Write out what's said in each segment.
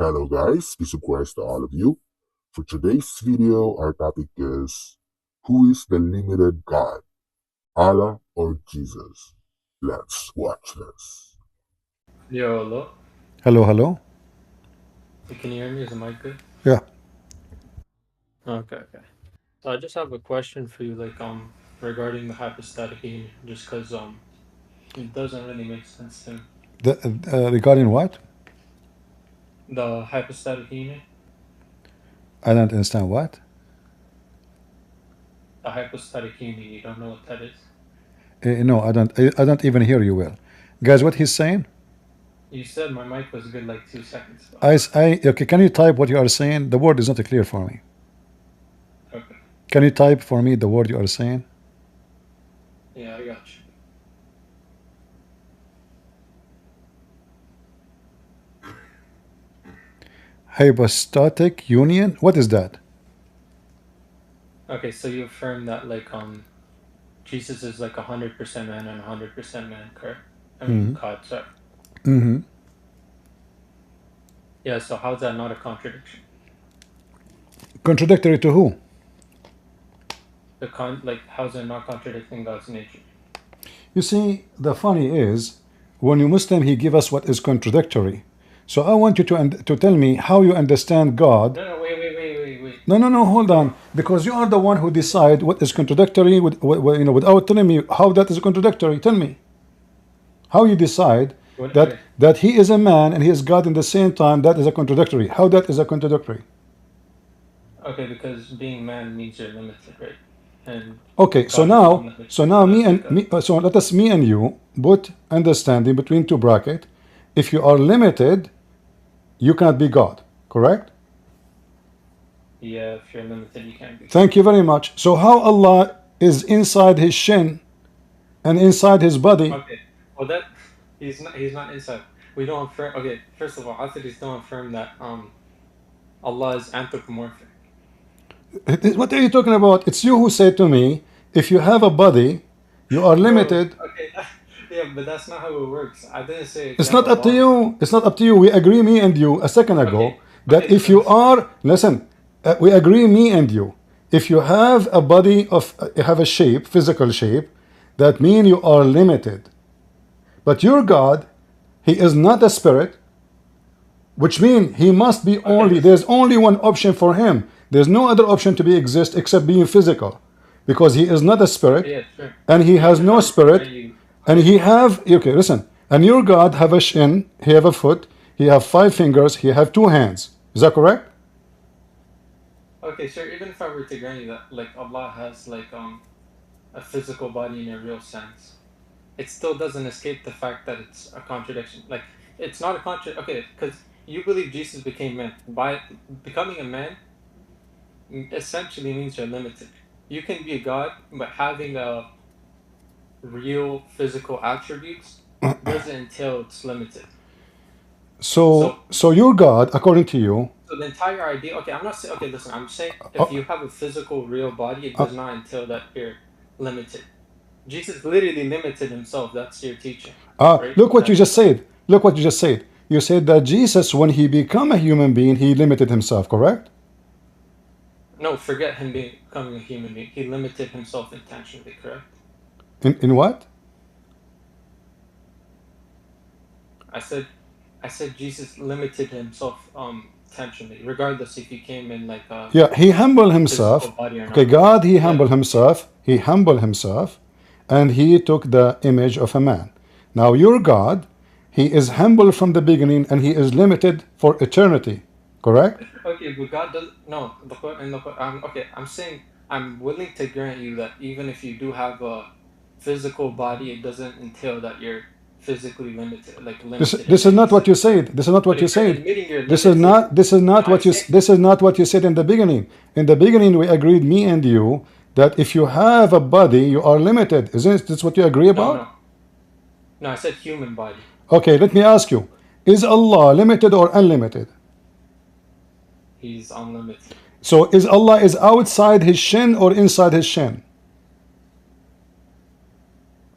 Hello guys, peace of Christ to all of you. For today's video, our topic is who is the limited God, Allah or Jesus? Let's watch this. Yo, hello. Hello, hello. Can you hear me? Is the mic good? Yeah. Okay. So I just have a question for you, regarding the hypostatic union, just because it doesn't really make sense to me. Regarding what? The hypostatic union, I don't understand what. the hypostatic union, you don't know what that is? No, I don't. I don't even hear you well, guys. What he's saying? You said my mic was good like 2 seconds ago. Okay. Can you type what you are saying? The word is not clear for me. Okay. Can you type for me the word you are saying? Yeah, I got you. Hypostatic union. What is that? Okay, so you affirm that Jesus is like 100% man and 100% man, correct? I mean God, sorry. Yeah, so how's that not a contradiction? Contradictory to who? How's it not contradicting God's nature? You see, the funny is, when you Muslim, he give us what is contradictory. So I want you to tell me how you understand God. No, wait. No, hold on, because you are the one who decide what is contradictory without telling me how that is contradictory. Tell me how you decide Okay. that he is a man and he is God in the same time. That is a contradictory. How that is a contradictory? Okay, because being man means you're limited, right? And Okay, so God is now, unlimited. so let us me and you put understanding between two bracket. If you are limited, you cannot be God, correct? Yeah, if you're limited, you can't be. Thank you very much. So how Allah is inside his shin and inside his body? Okay, well that he's not inside. We don't affirm. Okay, first of all, Atheists don't affirm that Allah is anthropomorphic. What are you talking about? It's you who said to me, if you have a body, you are Bro, limited. okay, yeah, but that's not how it works. I didn't say if It's you have not a up to body. you. It's not up to you. We agree, me and you, a second Okay, ago, that okay, if so you are, listen, we agree, me and you, if you have a body of, have a shape, physical shape, that means you are limited. But your God, he is not a spirit, which means he must be okay, only, there's only one option for him. There's no other option to be exist except being physical, because he is not a spirit yeah, sure. and he has Even if no I were to spirit, grant you, and okay, he have, okay, listen, and your God have a shin, he have a foot, he have 5 fingers, he have 2 hands. Is that correct? okay, sure. Even if I were to grant you that, like Allah has a physical body in a real sense, it still doesn't escape the fact that it's a contradiction. Like, it's not a contradiction. Okay, because you believe Jesus became man. By becoming a man, essentially means you're limited. You can be a God, but having a real physical attributes doesn't entail it's limited. So, So, so your God, according to you, so the entire idea. Okay, I'm not saying. Okay, listen. I'm saying if you have a physical, real body, it does not entail that you're limited. Jesus literally limited himself. That's your teaching, right? look what you That just said. Look what you just said. You said that Jesus, when he became a human being, he limited himself, correct? no, forget him becoming a human being. He limited himself intentionally, correct? In what? I said, I said Jesus limited himself intentionally, regardless if he came in like a Yeah, he humbled physical himself. body or Okay, not. God, he Yeah. humbled himself. He humbled himself, and he took the image of a man. Now, your God, he is humble from the beginning, and he is limited for eternity. Correct? Okay, but God does no. Okay, I'm saying I'm willing to grant you that even if you do have a physical body, it doesn't entail that you're physically limited, like This limited in this is any not what you sense. said. This is not But what you if you're said. admitting you're This is limited, not this is no, not I'm what you saying this is not what you said in the beginning. In the beginning, we agreed, me and you, that if you have a body, you are limited. Isn't this what you agree no, about? no, no. I said human body. Okay, let me ask you: is Allah limited or unlimited? He's unlimited. So is Allah is outside his shin or inside his shin?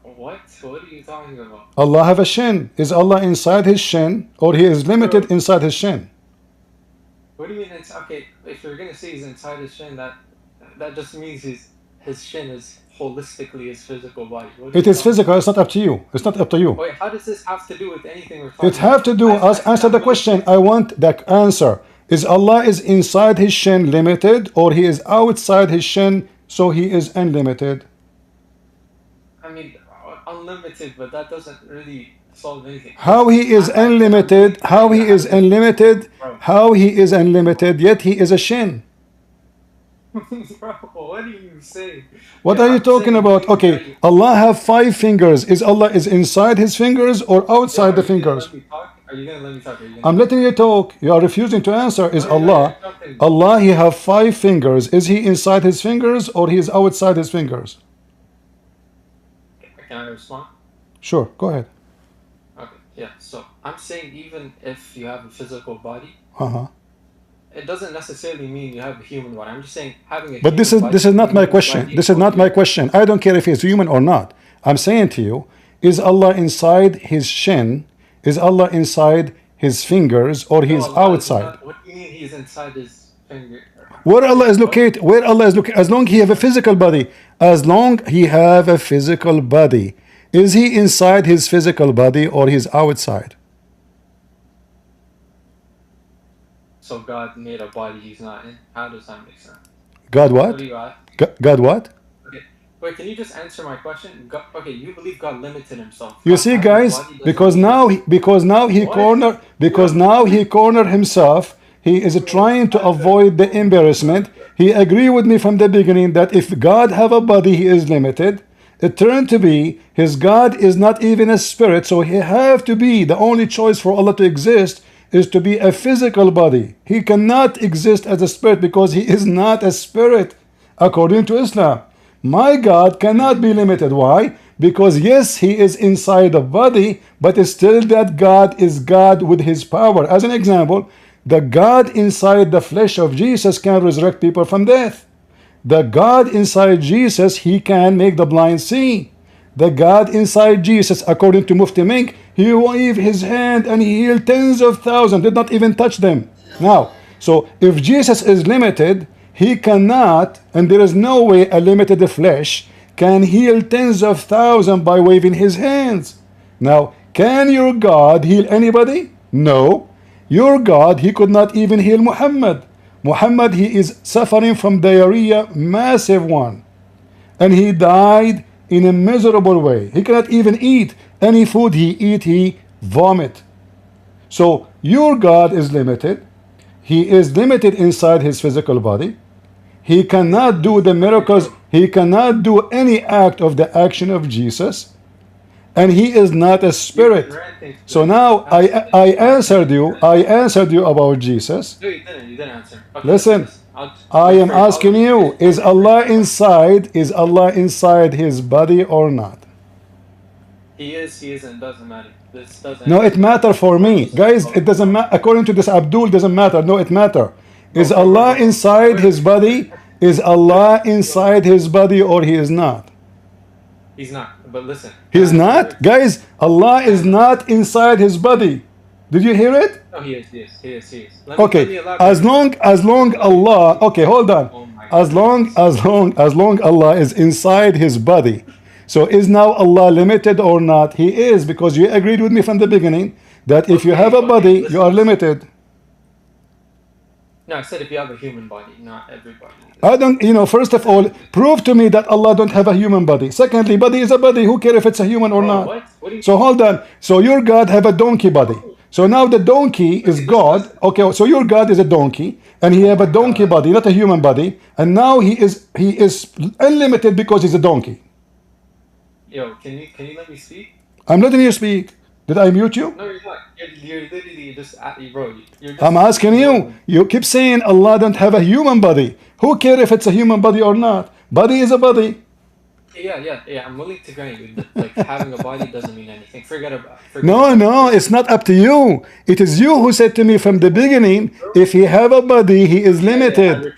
What? What are you talking about, Allah have a shin. Is Allah inside his shin or he is limited bro? inside his shin? What do you mean? It's okay. If you're gonna say he's inside his shin, that just means his shin is holistically his physical body. What are It you is talking physical. about? It's not up to you. It's not up to you. Wait, how does this have to do with anything we're It talking have about? to do. Answer the question. I want the answer. Is Allah is inside his shin limited, or he is outside his shin, so he is unlimited? I mean, unlimited, but that doesn't really solve anything. How he is unlimited? How he is unlimited? Bro. How he is unlimited? Yet he is a shin. Bro, what are you saying? What Yeah, are you I'm talking saying about? you Okay, can- Allah have 5 fingers. Is Allah is inside his fingers or outside the Are you gonna fingers? let me talk? Are you gonna let me talk? Are you gonna I'm letting you talk. You are refusing to answer. Is No, you're not. Allah You're jumping. Allah he have 5 fingers. Is he inside his fingers or he is outside his fingers? Can I respond? Sure, go ahead. Okay, yeah. So I'm saying even if you have a physical body, Uh-huh. it doesn't necessarily mean you have a human body. I'm just saying having a But this human is this body is not my human question. body This is not my question. I don't care if he's human or not. I'm saying to you, is Allah inside his shin? Is Allah inside his fingers or he's No, Allah is outside? not- What do you mean he's inside his finger? Where Allah is located, where Allah is located, as long he have a physical body, as long he have a physical body, is he inside his physical body or he's outside? So God made a body he's not in. How does that make sense? God What what? do you ask? God what? Okay, wait. Can you just answer my question? God, okay, you believe God limited himself. You God see, having a guys, body doesn't because mean- now he What? cornered himself. He is trying to avoid the embarrassment. He agreed with me from the beginning that if God have a body, he is limited. It turned to be his God is not even a spirit, so he have to be the only choice for Allah to exist is to be a physical body. He cannot exist as a spirit because he is not a spirit according to Islam. My God cannot be limited. Why? Because yes, he is inside a body, but it's still that God is God with his power. As an example, the God inside the flesh of Jesus can resurrect people from death. The God inside Jesus, he can make the blind see. The God inside Jesus, according to Mufti Mink, he waved his hand and he healed tens of thousands, did not even touch them. Now, so if Jesus is limited, he cannot, and there is no way a limited flesh can heal tens of thousands by waving his hands. Now, can your God heal anybody? No. Your God, he could not even heal Muhammad. Muhammad, he is suffering from diarrhea, massive one. And he died in a miserable way. He cannot even eat. Any food he eat, he vomit. So your God is limited. He is limited inside his physical body. He cannot do the miracles. He cannot do any act of the action of Jesus. And he is not a spirit. So now I answered you. I answered you about Jesus. No, you didn't. You didn't answer. Okay, Listen, I am asking you, is Allah inside his body or not? He is, he isn't, doesn't matter. This doesn't No, it matter for me. Guys, it doesn't matter. According to this Abdul, doesn't matter. No, it matter. Is Allah inside his body? Is Allah inside his body or he is not? He's not. But listen. He is not? Guys, Allah is not inside his body. Did you hear it? No, he is, he is, he is, he is. Let me Okay, elaborate. as long Allah, okay, hold on. Oh my As long Allah is inside his body. So is now Allah limited or not? He is, because you agreed with me from the beginning that if you have a body, you are limited. No, I said if you have a human body, not everybody. I don't, first of all, prove to me that Allah don't have a human body. Secondly, body is a body. Who cares if it's a human or Bro, not? what? What do you So hold on. So your God have a donkey body. So now the donkey is God. Okay, so your God is a donkey, and he have a donkey body, not a human body. And now he is unlimited because he's a donkey. Yo, can you let me speak? I'm letting you speak. Did I mute you? No, you're not. You're literally just bro. You're just, I'm asking you. You keep saying Allah don't have a human body. Who cares if it's a human body or not? Body is a body. Yeah. I'm willing to grant you that, like, having a body doesn't mean anything. Forget about. No, it's not up to you. It is you who said to me from the beginning, if he have a body, he is limited.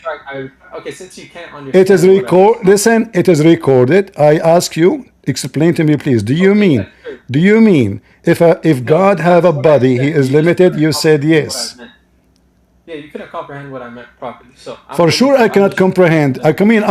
Okay, since you can't understand. It is record. Listen, it is recorded. I ask you, explain to me, please. Do you mean if God have a body, he is limited? You said yes. Yeah, you couldn't comprehend what I meant properly. So For sure, I cannot comprehend. I mean,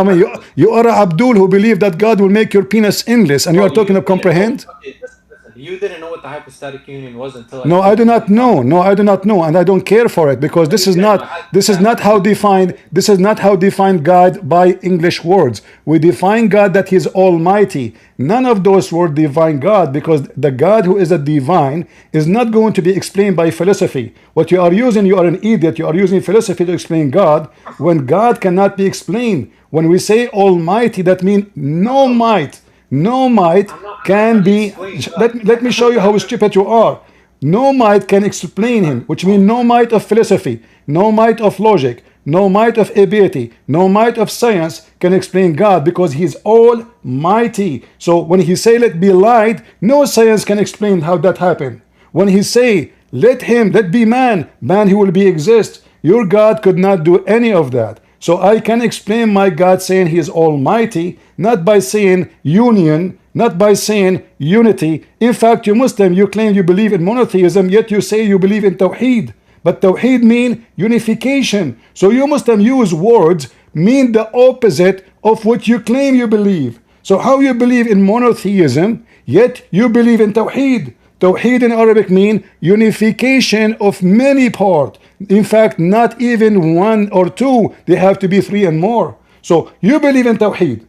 you are a Abdul who believe that God will make your penis endless, and you Bro, are talking of didn't know. comprehend? Okay, listen. You didn't know what the hypostatic union was until I No, I explained do it to not you know. properly. No, I do not know, and I don't care for it because No, this you is did. not I had this is to not how defined. This is not how defined God by English words. We define God that He is Almighty. None of those words define God because the God who is a divine is not going to be explained by philosophy. What you are using, you are an idiot. You are using philosophy to explain God when God cannot be explained. When we say Almighty, that means no might. No might I'm not can trying to be. explain God. Let me show you how stupid you are. No might can explain him, which means no might of philosophy, no might of logic, no might of ability, no might of science can explain God because he is almighty. So when he say let be light, no science can explain how that happened. When he say let be man, man he will be exist. Your God could not do any of that. So I can explain my God saying he is almighty, not by saying union, not by saying unity. In fact, you Muslim, you claim you believe in monotheism, yet you say you believe in Tawheed. But Tawheed mean unification. So you Muslim use words mean the opposite of what you claim you believe. So how you believe in monotheism, yet you believe in Tawheed. Tawheed in Arabic mean unification of many parts. In fact, not even one or two. They have to be three and more. So you believe in Tawheed.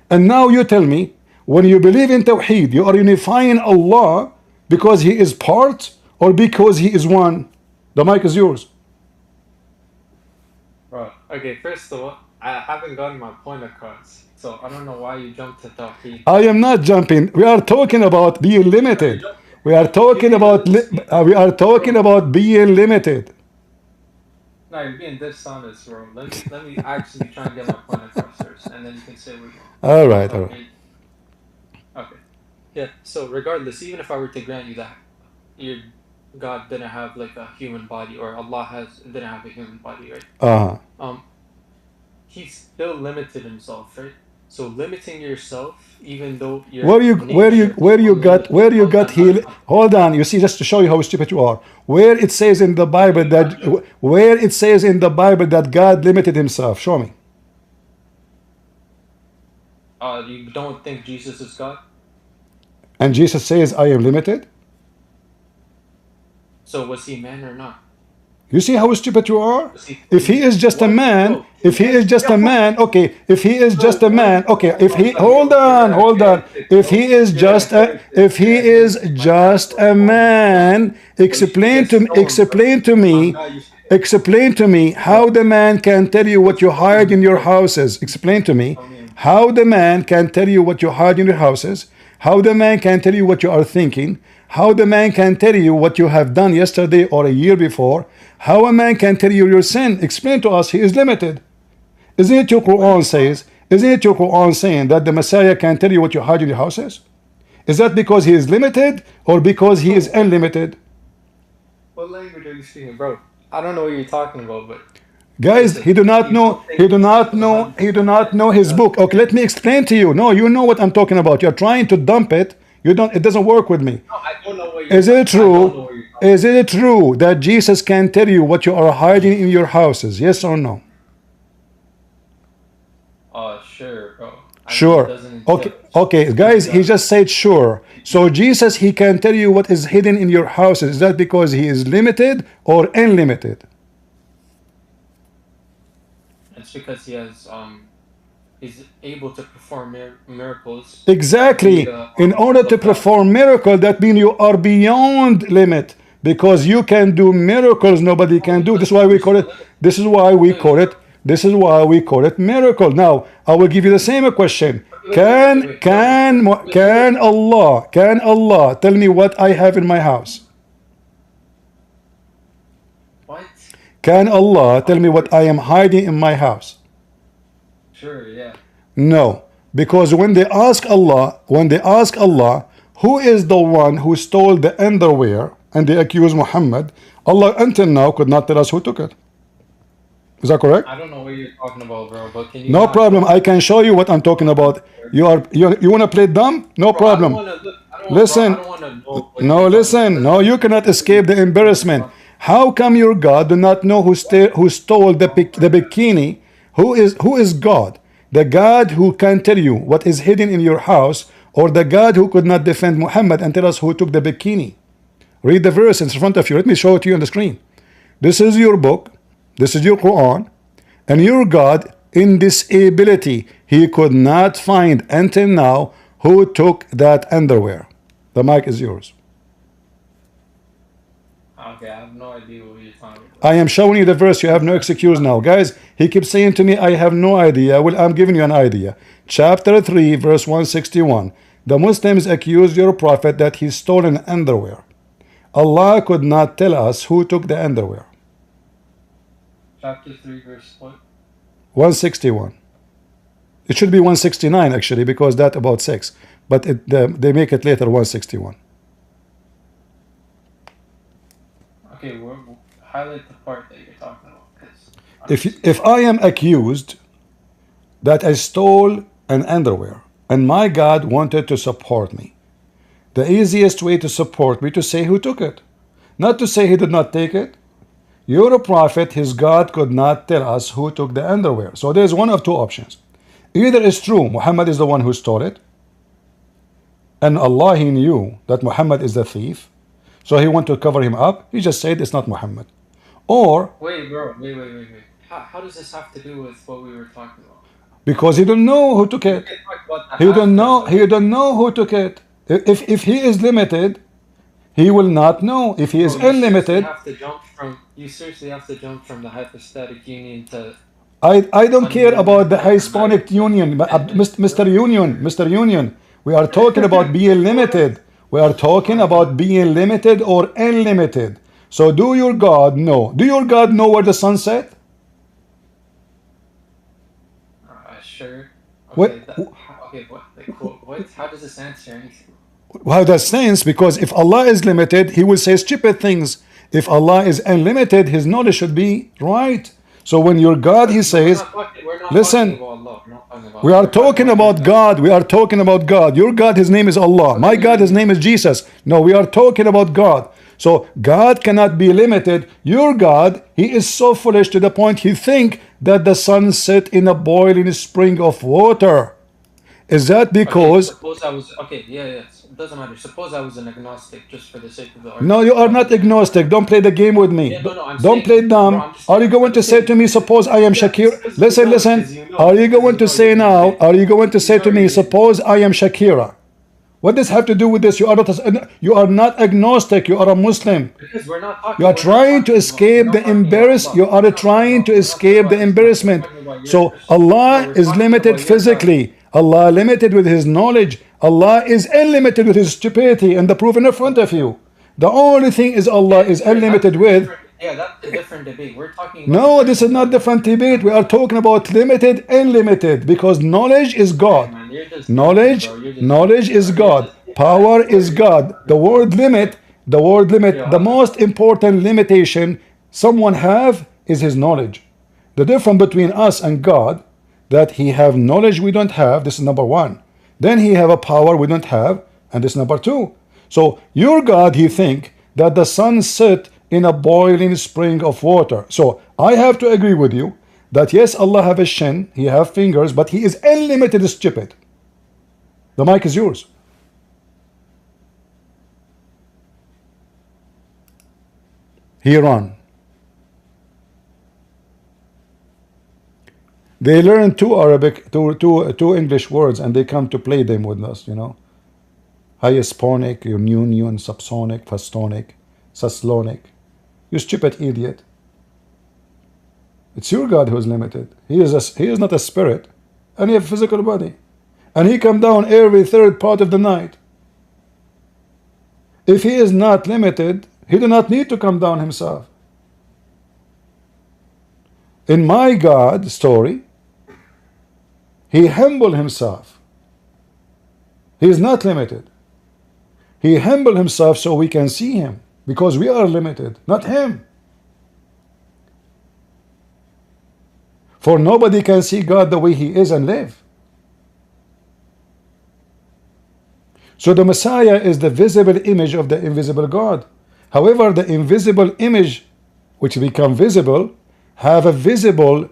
And now you tell me, when you believe in Tawheed, you are unifying Allah because He is part or because He is one? The mic is yours. Bro, okay, first of all, I haven't gotten my point across. So I don't know why you jumped to Tawheed. I am not jumping. We are talking about being No, you limited. jumped. We are You're talking being a about little sneaky. Bro, being limited. no, you're being dishonest, bro. Let me actually try and get my point across first, and then you can say what you want. All right, all right. Tawheed. Okay. Yeah, so regardless, even if I were to grant you that your God didn't have like a human body, or Allah didn't have a human body, right? Uh-huh. Um, He still limited himself, right? So limiting yourself, even though your nature is Where unlimited. you Hold got on, hold heal? on. Hold on. You see, just to show you how stupid you are. Where it says in the Bible You that got jokes. where it says in the Bible that God limited Himself. Show me. You don't think Jesus is God? And Jesus says, "I am limited." So was he man or not? You see how stupid you are? Was he If he fully is just a what? man, Bro, if he is just a man, okay. If he is bro, just a what? man, okay. If he Yo, hold on. If he is just a if he you're gonna is take my man just for a a moment, bro. man, Bro, you should get stoned, bro. My God, you should get stoned. explain to me Bro, how the man can tell you who what you stone hide you, in your bro? houses. Explain to me I mean, how the man can tell you what you hide in your houses, how the man can tell you what you are thinking, how the man can tell you what you have done yesterday or a year before, how a man can tell you your sin. Explain to us. He is limited. Isn't it your what are Quran you talking? says? Isn't it your Quran saying that the Messiah can tell you what you hide in your houses? Is that because he is limited or because he is Bro, unlimited? what language are you speaking, bro? I don't know what you're talking about, but Guys, listen, he do not you know. don't think Jesus was 100% He do not know his God. book. Okay, let me explain to you. No, you know what I'm talking about. You're trying to dump it. You don't. It doesn't work with me. No, I don't know what you're Is talking. it I don't true? know what you're talking. Is it true that Jesus can tell you what you are hiding in your houses? Yes or no? Oh, sure, bro. I mean, Sure. doesn't Okay. just Okay, he's guys, he God. just said sure. So Jesus, he can tell you what is hidden in your houses. Is that because he is limited or unlimited? It's because he's able to perform miracles Exactly. via In order to of God. perform miracle, that means you are beyond limit because you can do miracles nobody Oh, can do. This is why we you're call still it. limited. This is why we No, you're call still. it. This is why we call it miracle. Now, I will give you the same question. Wait. No, wait. Can Allah tell me what I have in my house? What? Can Allah tell Of me what course. I am hiding in my house? Sure, yeah. No, because when they ask Allah, who is the one who stole the underwear, and they accuse Muhammad, Allah until now could not tell us who took it. Is that correct? I don't know what you're talking about, bro, but can you No not problem. show I me can show you what I'm talking on about. there? You want to play dumb? No Bro, I don't problem. want to look. I don't want, bro. I Listen, don't want to know what no, you're talking about. listen. No, you cannot escape the embarrassment. How come your God do not know who stole the bikini? Who is God? The God who can tell you what is hidden in your house, or the God who could not defend Muhammad and tell us who took the bikini? Read the verse in front of you. Let me show it to you on the screen. This is your book. This is your Quran. And your God, in this ability, he could not find until now who took that underwear. The mic is yours. Okay, I have no idea what you're talking about. I am showing you the verse. You have no excuse now. Guys, he keeps saying to me, I have no idea. Well, I'm giving you an idea. Chapter 3, verse 161. The Muslims accused your prophet that he stole an underwear. Allah could not tell us who took the underwear. Chapter 3, verse what? 161. It should be 169 actually, because that about 6. But they make it later 161. Okay, highlight the part that you're talking about. If I am accused that I stole an underwear and my God wanted to support me, the easiest way to support me to say who took it, not to say he did not take it. You're a prophet, his God could not tell us who took the underwear. So there's one of two options. Either it's true, Muhammad is the one who stole it, and Allah, he knew that Muhammad is the thief, so he wanted to cover him up. He just said it's not Muhammad. Or wait, bro, wait. How does this have to do with what we were talking about? Because he don't know who took it. He don't know who took it. If he is limited, he will not know. If he is unlimited, you seriously have to jump from the hypostatic union to... I don't care about the Hispanic union, Mr. Union. We are talking about being limited. We are talking about being limited or unlimited. So do your God know? Do your God know where the sun set? Sure. Okay, what? How does this answer anything? How does sense? Because if Allah is limited, he will say stupid things. If Allah is unlimited, his knowledge should be right. So when your God, he says, listen, we are talking about God. We are talking about God. Your God, his name is Allah. My God, his name is Jesus. No, we are talking about God. So God cannot be limited. Your God, he is so foolish to the point he think that the sun set in a boiling spring of water. Is that because... It doesn't matter. Suppose I was an agnostic, just for the sake of the argument. No, you are not agnostic. Don't play the game with me. Don't play dumb. Are you going to say to me, suppose I am Shakira? Listen. Are you going to say now, are you going to say to me, suppose I am Shakira? What does have to do with this? You are not agnostic. You are a Muslim. Because we're not talking, you are trying to escape the embarrassment. You are trying to escape the embarrassment. So Allah is limited physically. Allah limited with his knowledge. Allah is unlimited with his stupidity, and the proof in front of you. The only thing is Allah is unlimited with... Yeah, that's a different debate. We're talking about... No, this is not different debate. We are talking about limited, unlimited, because knowledge is God. Knowledge is God. Power is God. The word limit, the most important limitation someone have is his knowledge. The difference between us and God, that he have knowledge we don't have, this is number one. Then he have a power we don't have, and this is number two. So your God, he think that the sun set in a boiling spring of water. So I have to agree with you that yes, Allah have a shin, he have fingers, but he is unlimited stupid. The mic is yours. He run. They learn two English words, and they come to play them with us, you know. Hispanic, union, subsonic, fastonic, saslonic. You stupid idiot. It's your God who is limited. He is not a spirit, and he has a physical body. And he come down every third part of the night. If he is not limited, he do not need to come down himself. In my God story, he humbled himself. He is not limited. He humbled himself so we can see him, because we are limited, not him. For nobody can see God the way he is and live. So the Messiah is the visible image of the invisible God. However, the invisible image which become visible, have a visible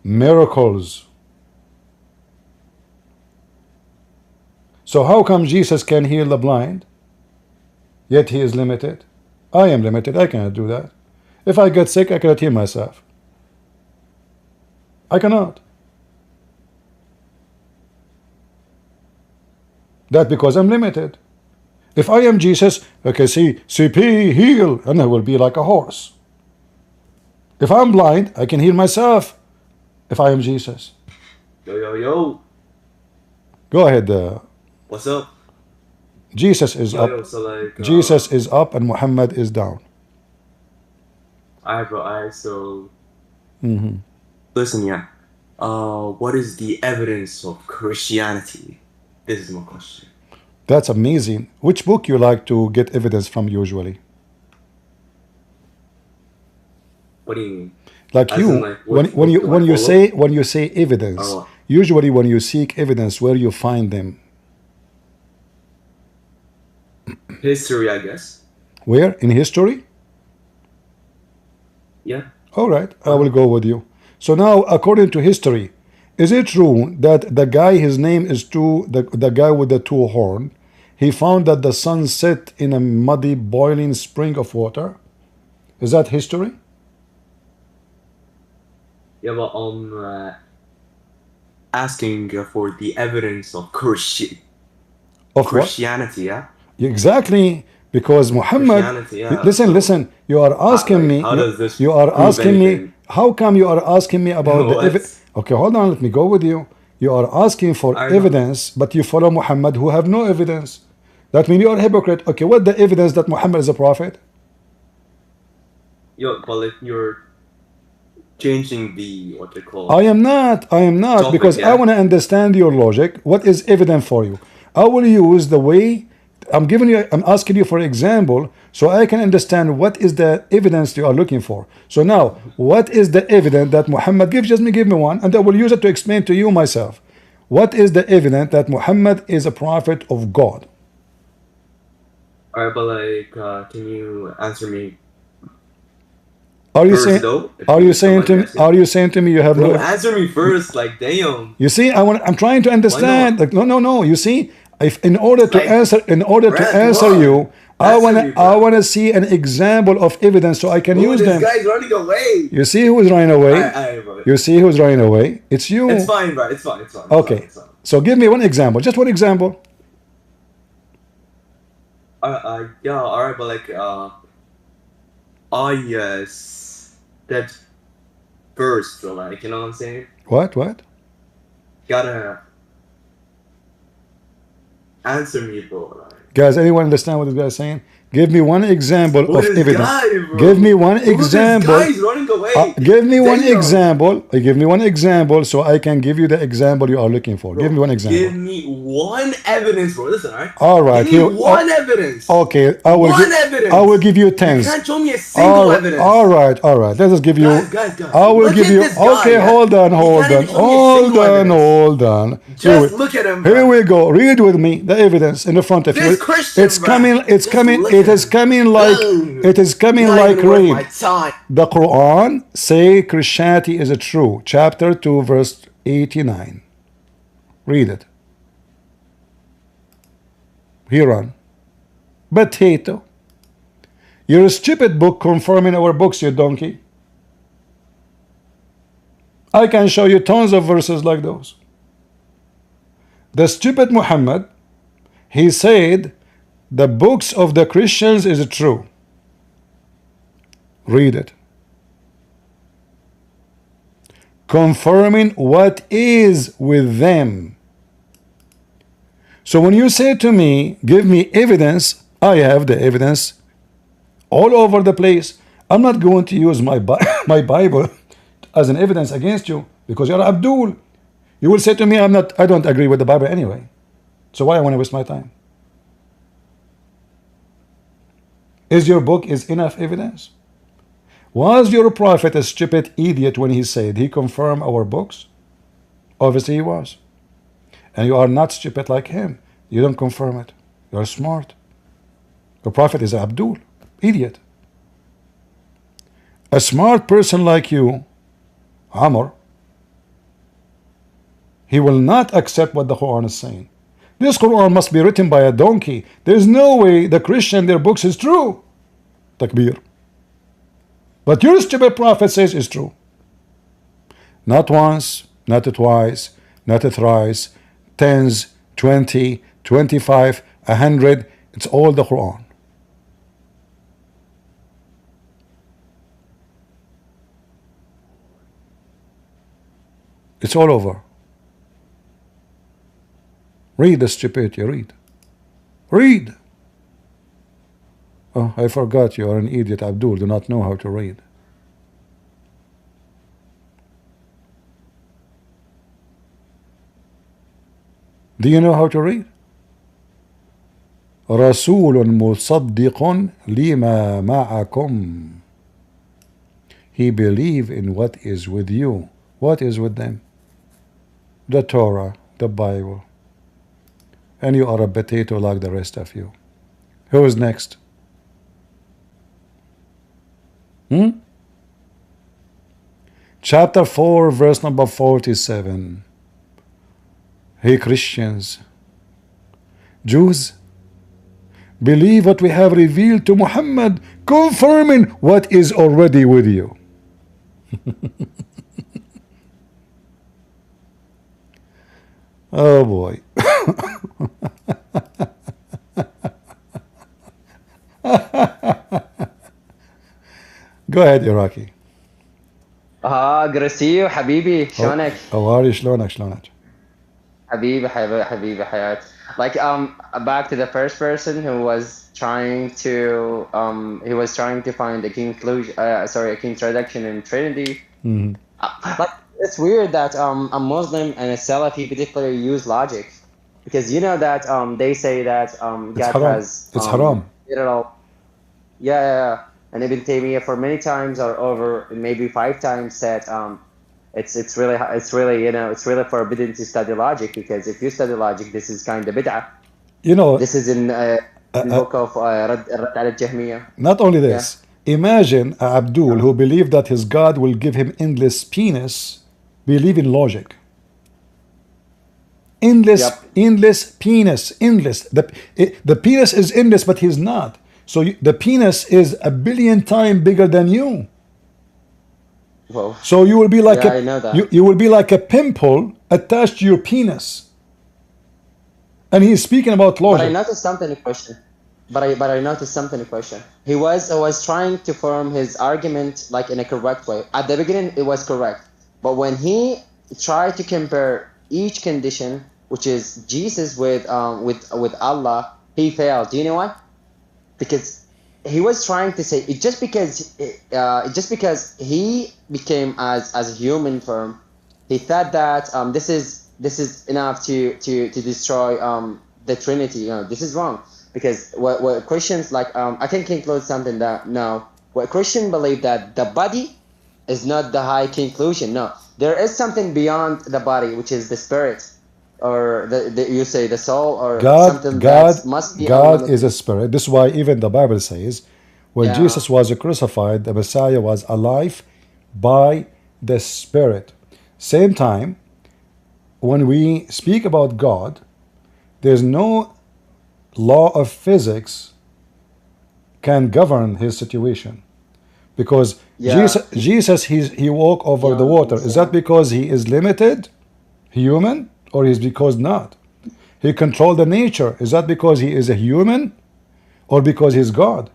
miracles. So how come Jesus can heal the blind, yet he is limited? I am limited. I cannot do that. If I get sick, I cannot heal myself. I cannot. That because I'm limited. If I am Jesus, okay, see, CP, heal, and I will be like a horse. If I'm blind, I can heal myself if I am Jesus. Yo. Go ahead. What's up? Jesus is up. Yo, so like Jesus is up and Muhammad is down. Alright, bro. Alright, so Mm-hmm. listen, yeah. What is the evidence of Christianity? This is my question. That's amazing. Which book you like to get evidence from usually? What do you mean? Like As you, in, like, what when do I follow? when you say evidence, Oh. usually when you seek evidence, where you find them? History, I guess. Where? In history? Yeah. All right, I will go with you. So now, according to history, is it true that the guy, his name is the guy with the two horn, he found that the sun set in a muddy, boiling spring of water? Is that history? Yeah, but asking for the evidence of Of what? Christianity, yeah? Exactly, because Muhammad. Christianity, yeah. Listen. You are asking me. How does this You are prove asking me. anything? How come you are asking me about the What? evidence? Okay, hold on. Let me go with you. You are asking for I know. evidence, but you follow Muhammad, who have no evidence. That means you are a hypocrite. Okay, what the evidence that Muhammad is a prophet? Yo, but like you're changing the what they call. I am not. Topic, Because I yeah. want to understand your logic. What is evident for you? I will use the way I'm giving you. I'm asking you for example, so I can understand what is the evidence you are looking for. So now, what is the evidence that Muhammad gives? Just give me one, and I will use it to explain to you myself. What is the evidence that Muhammad is a prophet of God? Alright, but like, can you answer me Are you first, saying? though? If Are you don't saying mind to me? asking. Are you saying to me you have Bro, no? answer me first. Like, damn. You see, I'm trying to understand. Like, no. You see, if in order to Like, answer Brad, you, I Answer wanna me, bro. I wanna see an example of evidence so I can Ooh, use this them. guy's running away. You see who's running away? Alright, bro. You see who's running away? It's you. It's fine, bro. It's fine. Okay. It's fine. So give me one example. Just one example. Yeah, alright, but like, yes, that first, so like, you know what I'm saying? What? Gotta answer me, bro. Like, Guys, anyone understand what this guy is saying? Give me one example who of this evidence. guy, bro? Give me one Who example. This guy's running away. Give me one Damn. example. Give me one example so I can give you the example you are looking for. Bro, Give me one example. Give me one evidence, bro. Listen, alright? All right. Give me one evidence. Okay. I evidence. will give you You tens. can't show me a single All evidence. right. Let us give you. Guys. I will Look give at you. this guy, Okay, yeah? hold on. He can't even show me a single evidence. Hold on. Just look at him, bro. Here we go. Read with me the evidence in the front of you. This Christian, It's bro. coming. It's Just coming. look It at is him. coming like. Boom. It is coming Not like even worth rain. my time. The Quran say Christianity is true. Chapter 2, verse 89. Read it. Here on. Potato. You're a stupid book confirming our books, you donkey. I can show you tons of verses like those. The stupid Muhammad, he said the books of the Christians is true. Read it. Confirming what is with them. So when you say to me, give me evidence, I have the evidence all over the place. I'm not going to use my Bible as an evidence against you because you're Abdul. You will say to me, I don't agree with the Bible anyway. So why I want to waste my time? Is your book is enough evidence? Was your prophet a stupid idiot when he said he confirmed our books? Obviously he was. And you are not stupid like him. You don't confirm it. You are smart. The prophet is Abdul, idiot. A smart person like you, Amr, he will not accept what the Quran is saying. This Quran must be written by a donkey. There's no way the Christian, their books is true. Takbir. But your stupid prophet says it's true. Not once, not twice, not thrice, tens, 20, 25, 100. It's all the Quran. It's all over. Read the stupidity, read. Read. Oh, I forgot you are an idiot, Abdul, do not know how to read. Do you know how to read? رسول مصدق لما معكم. He believe in what is with you. What is with them? The Torah, the Bible. And you are a potato like the rest of you. Who is next? Chapter 4, verse number 47. Hey Christians, Jews, believe what we have revealed to Muhammad, confirming what is already with you. Oh boy. Go ahead, Iraqi. جراسيو حبيبي شلونك؟ أواري شلونك؟ حبيبي حبيبي حياتي. Like back to the first person who was trying to find a conclusion, a contradiction in Trinity. Like it's weird that a Muslim and a Salafi particularly use logic, because you know that they say that God has it's haram. Yeah. And Ibn Taymiyyah for many times or over maybe 5 times said it's really forbidden to study logic, because if you study logic, this is kind of bid'ah. You know, this is in the book of Rad al-Jahmiyyah. Not only this, imagine Abdul who believed that his God will give him endless penis, believe in logic. Endless penis, endless. The penis is endless, but he's not. So the penis is 1 billion times bigger than you. Whoa. So you will be like I know that. You will be like a pimple attached to your penis. And he's speaking about logic. But I noticed something, question. But I noticed something, question. He was trying to form his argument like in a correct way. At the beginning, it was correct. But when he tried to compare each condition, which is Jesus with Allah, he failed. Do you know why? Because he was trying to say just because he became as a human form, he thought that this is enough to destroy the Trinity. You know, this is wrong, because what Christians like I can conclude something that no, what Christians believe that the body is not the high conclusion. No, there is something beyond the body, which is the spirit. Or you say the soul, or something that must be. God is a spirit. This is why even the Bible says, when Jesus was crucified, the Messiah was alive by the Spirit. Same time, when we speak about God, there's no law of physics can govern his situation, because Jesus he walked over the water. Is that because he is limited, human? Or is because not? He controlled the nature. Is that because he is a human, or because he's God?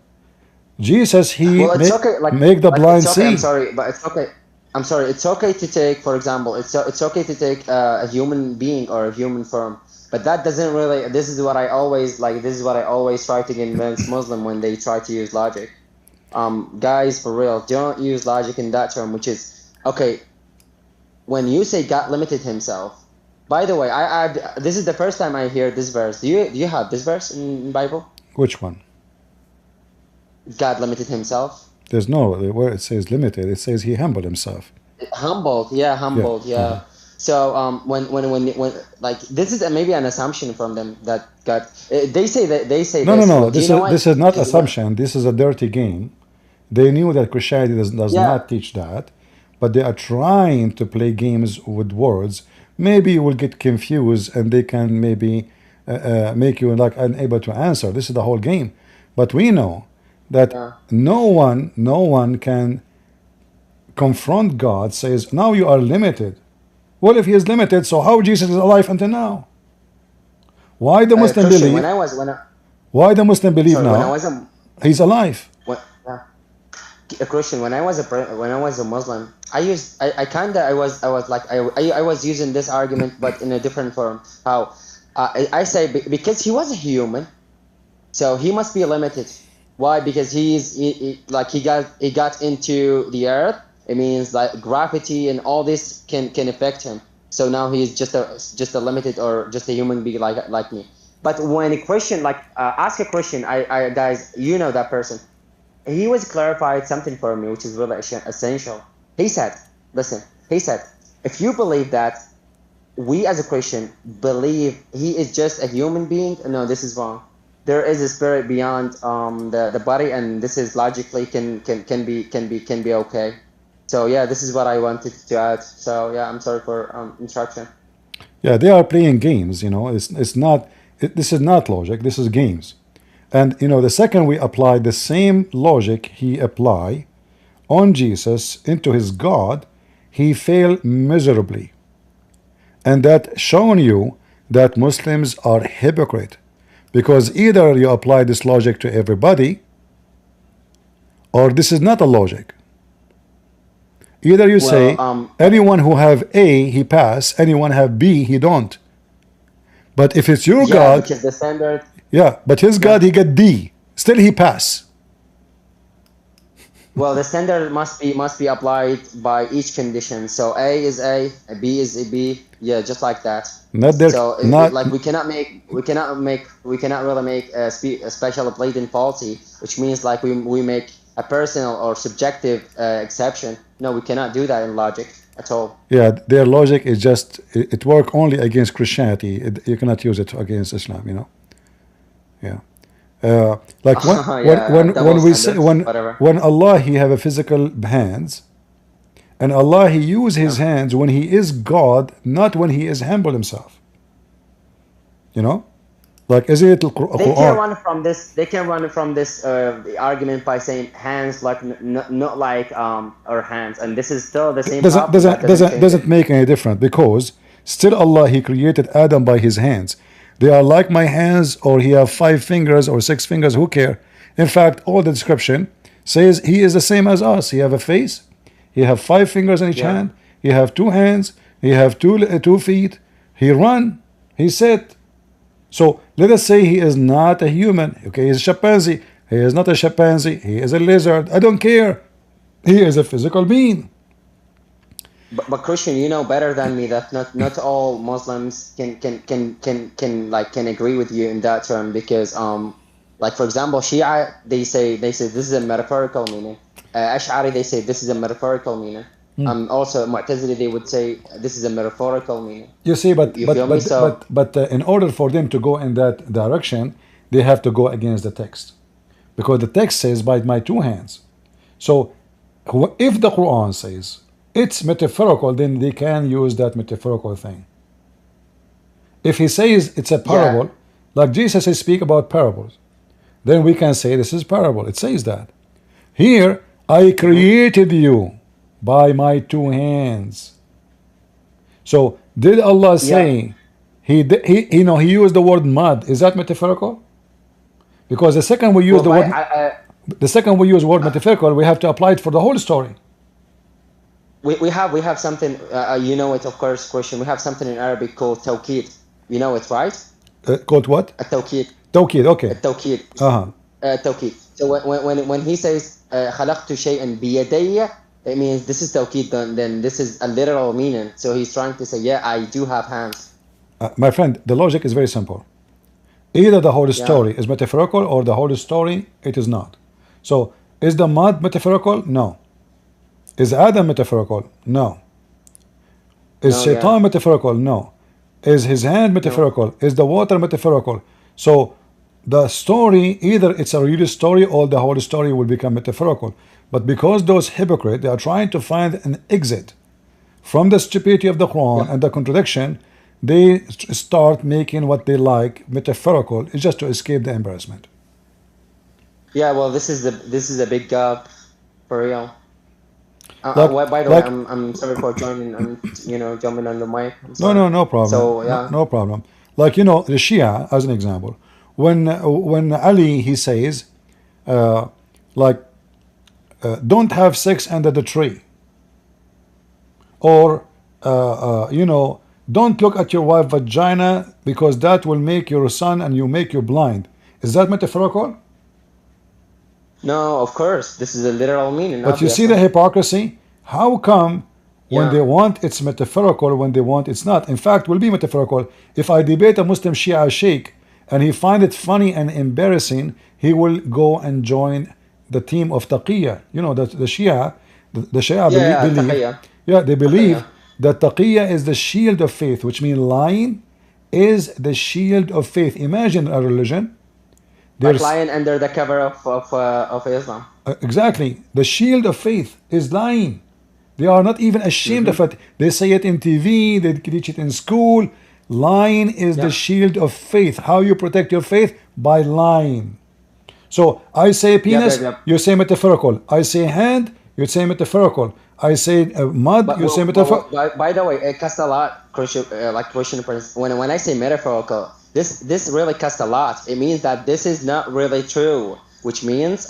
Jesus, make the blind see. I'm sorry, but it's okay. I'm sorry. It's okay to take, for example, it's okay to take a human being or a human form, but that doesn't really. This is what I always like. This is what I always try to convince Muslim when they try to use logic. Guys, for real, don't use logic in that term, which is okay. When you say God limited himself. By the way, this is the first time I hear this verse. Do you have this verse in Bible? Which one? God limited himself. There's no where it says limited. It says he humbled himself. Humbled. So when like this is maybe an assumption from them that God. They say no. This is not assumption. This is a dirty game. They knew that Christianity does Yeah. not teach that, but they are trying to play games with words. Maybe you will get confused and they can maybe make you like unable to answer. This is the whole game. But we know that Yeah. no one can confront God, says, now you are limited. Well, if he is limited, so how Jesus is alive until now? Why the Muslim Christian, believe? when I Why the Muslim believe sorry, when I now was a he's alive? when, a Christian, when I was when I was a Muslim, I kinda I was using this argument, but in a different form. How I say because he was a human, so he must be limited. Why? Because he got into the earth. It means like gravity and all this can affect him. So now he's just a limited or just a human being like me. But when a Christian ask a Christian, I guys, you know that person. He was clarified something for me, which is really essential. He said, listen, he said, if you believe that we as a Christian believe he is just a human being, no, this is wrong. There is a spirit beyond the body, and this is logically can be okay. So yeah, this is what I wanted to add. So yeah, I'm sorry for instruction. Yeah, they are playing games. It's not. This is not logic. This is games. And the second we apply the same logic he apply on Jesus into his God, he failed miserably. And that shown you that Muslims are hypocrite, because either you apply this logic to everybody, or this is not a logic. Either you say anyone who have A he pass, anyone have B he don't. But if it's your yeah, God, because the standard. yeah, but his God he get D, still he pass. Well, the standard must be applied by each condition. So A is A B is a B. Yeah, just like that. Not there, So not like we cannot really make a special blatant faulty, which means like we make a personal or subjective exception. No, we cannot do that in logic at all. yeah. Their logic is just it work only against Christianity. You cannot use it against Islam. Yeah. Like Yeah, when double we say standards, whatever. when Allah he have a physical hands, and Allah he use his hands when he is God, not when he is humble himself. Like is it They can Quran? run from this. They can run from this argument by saying hands like not like our hands, and this is still the same Doesn't problem. doesn't That doesn't change doesn't it. make any difference, because still Allah he created Adam by his hands. They are like my hands, or he have 5 fingers or 6 fingers. Who care? In fact, all the description says he is the same as us. He have a face. He have 5 fingers in each Yeah. hand. He have 2 hands. He have 2 feet. He run. He sit. So let us say he is not a human. Okay, he's a chimpanzee. He is not a chimpanzee. He is a lizard. I don't care. He is a physical being. But Christian, you know better than me that not all Muslims can agree with you in that term, because like for example Shia, they say this is a metaphorical meaning. Ash'ari, they say this is a metaphorical meaning. Also Mu'tazili, they would say this is a metaphorical meaning. You see, but You but feel me? but So but in order for them to go in that direction, they have to go against the text, because the text says by my 2 hands. So if the Quran says it's metaphorical, then they can use that metaphorical thing. If he says it's a yeah, parable, like Jesus says, speak about parables, then we can say this is parable. It says that. Here, I created you by my 2 hands. So did Allah yeah. say he used the word mud? Is that metaphorical? Because the second we use Well, the second we use word metaphorical, we have to apply it for the whole story. we have something. You know it, of course, Christian. We have something in Arabic called tawqid. You know it, right? Called what? A tawqid. Tawqid. Okay. التوكيد Uh-huh. توكيد. So when he says خلقت شيئا بيدي, it means this is توكيد. Then this is a literal meaning. So he's trying to say, yeah, I do have hands. My friend, the logic is very simple. Either the whole Yeah. story is metaphorical, or the whole story it is not. So is the mud metaphorical? No. Is Adam metaphorical? No. Is No, Shaitan yeah. metaphorical? No. Is his hand metaphorical? Is the water metaphorical? So the story, either it's a real story or the whole story will become metaphorical. But because those hypocrites, they are trying to find an exit from the stupidity of the Quran Yeah. and the contradiction, they start making what they like metaphorical, is just to escape the embarrassment. Yeah, well, this is a big gap for real. Like, By the way, like, I'm sorry for joining. I'm jumping on the mic. I'm no, sorry. no, no problem, So no, yeah, no problem. Like, the Shia, as an example, when Ali he says, uh, like, don't have sex under the tree, or don't look at your wife's vagina because that will make your son and you make you blind. Is that metaphorical? no, of course, this is a literal meaning, But you see the obviously. hypocrisy? How come when they Yeah, want it's metaphorical, when they want it's not? In fact, will be metaphorical. If I debate a Muslim Shia sheikh and he find it funny and embarrassing, he will go and join the team of Taqiyya. The Shia, the Shia yeah, yeah. believe, Taqiyya, yeah, they believe taqiyya. that Taqiyya is the shield of faith, which means lying is the shield of faith. Imagine a religion. Like There's lying under the cover of Islam. exactly the shield of faith is lying. They are not even ashamed of Mm-hmm. it. They say it in TV, they teach it in school. Lying is the Yeah, shield of faith. How you protect your faith? By lying. So I say yep, yep, penis, yep. you say metaphorical. I say hand, you say metaphorical. I say mud, But you say well, metaphorical. by the way, it costs a lot, Christian, like Christian. When I say metaphorical, this really costs a lot. It means that this is not really true, which means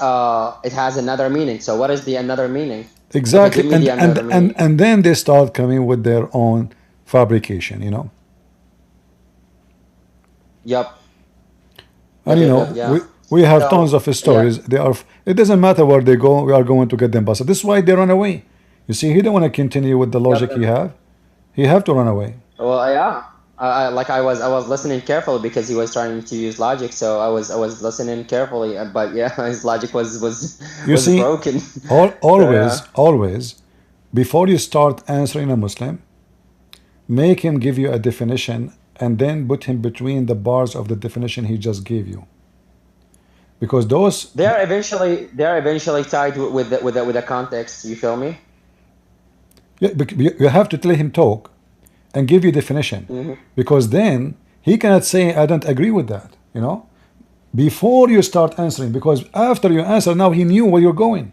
it has another meaning. So what is the another meaning? Okay, Exactly. give me And the and another and meaning. and then they start coming with their own fabrication. Yep, And yep, yep, yep. we Yeah. we have tons So of yeah, stories. It doesn't matter where they go, we are going to get them busted. This is why they run away. You see, he don't want to continue with the yep, logic he yep. have. He have to run away. Well, yeah. I was listening carefully because he was trying to use logic, so I was listening carefully. But yeah, his logic You was see, broken. So always, yeah. always, before you start answering a Muslim, make him give you a definition and then put him between the bars of the definition he just gave you. Because those, They are eventually tied with the context. You feel me? you have to let him talk and give you definition. Hmm. Because then he cannot say, I don't agree with that. Before you start answering, because after you answer, now he knew where you're going.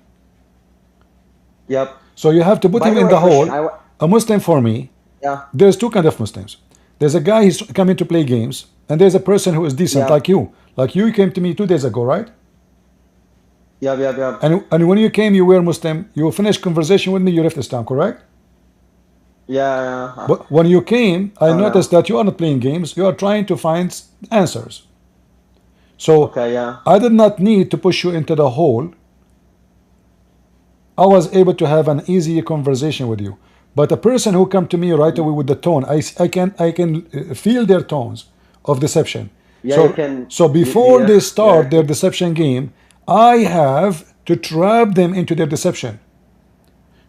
Yep. So you have to put By him the in way, the Christian, hole. A Muslim for me, yeah, there's two kind of Muslims. There's a guy who's coming to play games, and there's a person who is decent yeah, like you. Like you came to me 2 days ago, right? yep, yep, yep. And when you came, you were Muslim. You finished conversation with me. You left Islam, correct? Yeah, yeah. But when you came, I Oh no. noticed that you are not playing games. You are trying to find answers. So Okay, yeah. I did not need to push you into the hole. I was able to have an easy conversation with you. But a person who come to me right away with the tone, I can feel their tones of deception. Yeah, you So can. so before Yeah, they yeah. start their deception game, I have to trap them into their deception.